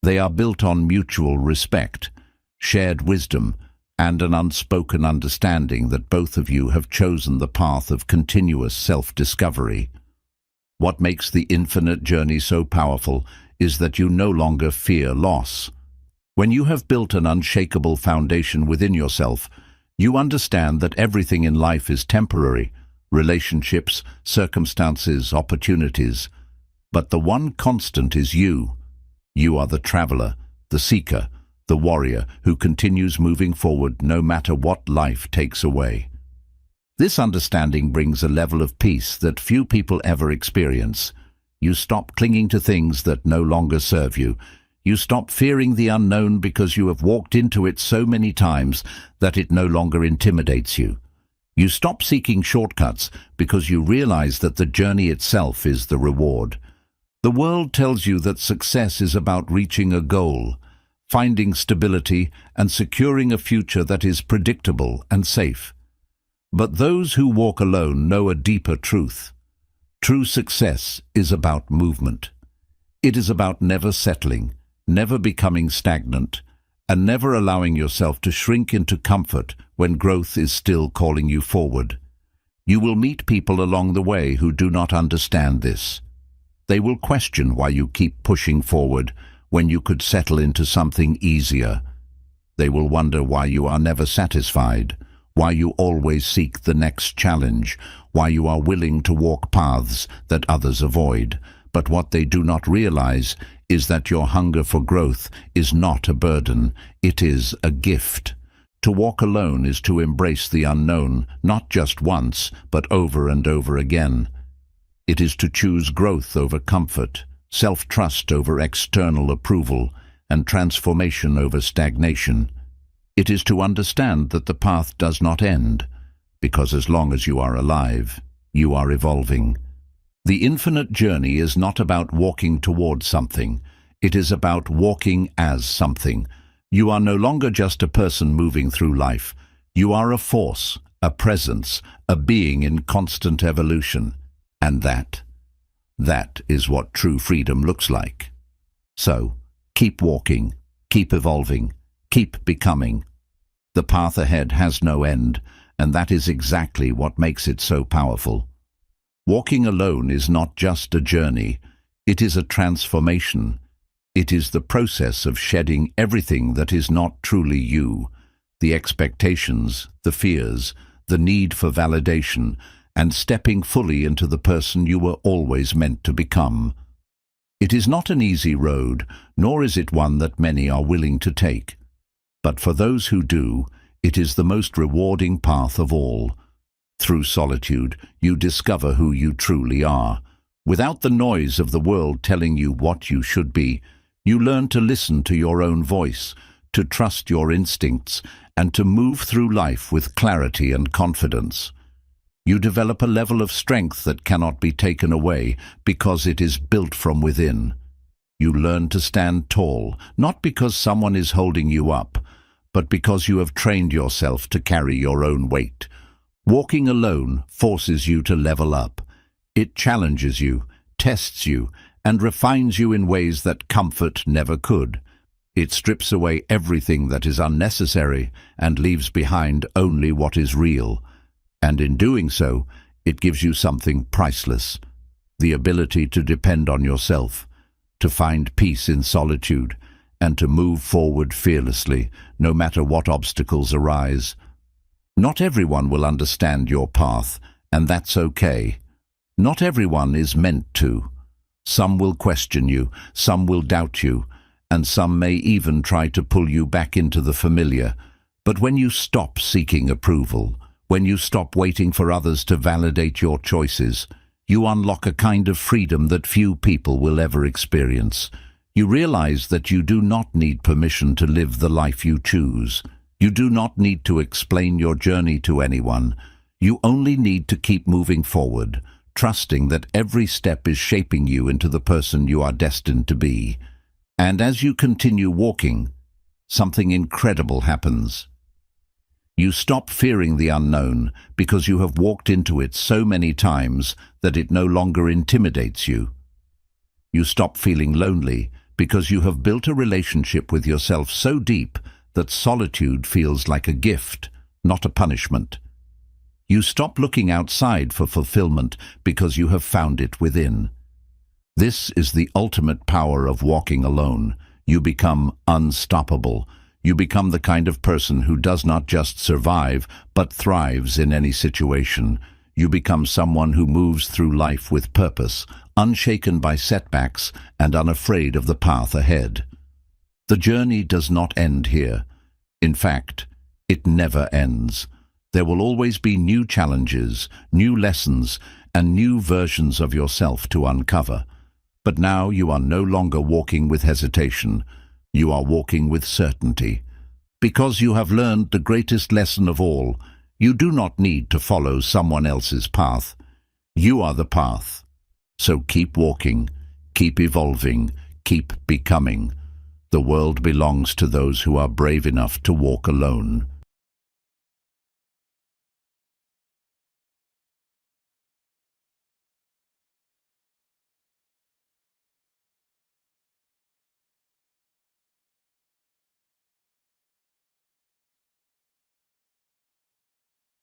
They are built on mutual respect, shared wisdom, and an unspoken understanding that both of you have chosen the path of continuous self-discovery. What makes the infinite journey so powerful is that you no longer fear loss. When you have built an unshakable foundation within yourself, you understand that everything in life is temporary, relationships, circumstances, opportunities. But the one constant is you. You are the traveler, the seeker, the warrior who continues moving forward no matter what life takes away. This understanding brings a level of peace that few people ever experience. You stop clinging to things that no longer serve you. You stop fearing the unknown because you have walked into it so many times that it no longer intimidates you. You stop seeking shortcuts because you realize that the journey itself is the reward. The world tells you that success is about reaching a goal, finding stability, and securing a future that is predictable and safe. But those who walk alone know a deeper truth. True success is about movement. It is about never settling, never becoming stagnant, and never allowing yourself to shrink into comfort when growth is still calling you forward. You will meet people along the way who do not understand this. They will question why you keep pushing forward when you could settle into something easier. They will wonder why you are never satisfied, why you always seek the next challenge, why you are willing to walk paths that others avoid. But what they do not realize is that your hunger for growth is not a burden, it is a gift. To walk alone is to embrace the unknown, not just once, but over and over again. It is to choose growth over comfort, self-trust over external approval, and transformation over stagnation. It is to understand that the path does not end, because as long as you are alive, you are evolving. The infinite journey is not about walking towards something. It is about walking as something. You are no longer just a person moving through life. You are a force, a presence, a being in constant evolution. And that is what true freedom looks like. So, keep walking, keep evolving, keep becoming. The path ahead has no end, and that is exactly what makes it so powerful. Walking alone is not just a journey, it is a transformation. It is the process of shedding everything that is not truly you, the expectations, the fears, the need for validation, and stepping fully into the person you were always meant to become. It is not an easy road, nor is it one that many are willing to take. But for those who do, it is the most rewarding path of all. Through solitude, you discover who you truly are. Without the noise of the world telling you what you should be, you learn to listen to your own voice, to trust your instincts, and to move through life with clarity and confidence. You develop a level of strength that cannot be taken away because it is built from within. You learn to stand tall, not because someone is holding you up, but because you have trained yourself to carry your own weight. Walking alone forces you to level up. It challenges you, tests you, and refines you in ways that comfort never could. It strips away everything that is unnecessary and leaves behind only what is real. And in doing so, it gives you something priceless: the ability to depend on yourself, to find peace in solitude, and to move forward fearlessly, no matter what obstacles arise. Not everyone will understand your path, and that's okay. Not everyone is meant to. Some will question you, some will doubt you, and some may even try to pull you back into the familiar. But when you stop seeking approval, when you stop waiting for others to validate your choices, you unlock a kind of freedom that few people will ever experience. You realize that you do not need permission to live the life you choose. You do not need to explain your journey to anyone. You only need to keep moving forward, trusting that every step is shaping you into the person you are destined to be. And as you continue walking, something incredible happens. You stop fearing the unknown because you have walked into it so many times that it no longer intimidates you. You stop feeling lonely because you have built a relationship with yourself so deep that solitude feels like a gift, not a punishment. You stop looking outside for fulfillment because you have found it within. This is the ultimate power of walking alone. You become unstoppable. You become the kind of person who does not just survive, but thrives in any situation. You become someone who moves through life with purpose, unshaken by setbacks and unafraid of the path ahead. The journey does not end here. In fact, it never ends. There will always be new challenges, new lessons, and new versions of yourself to uncover. But now you are no longer walking with hesitation. You are walking with certainty. Because you have learned the greatest lesson of all, you do not need to follow someone else's path. You are the path. So keep walking, keep evolving, keep becoming. The world belongs to those who are brave enough to walk alone.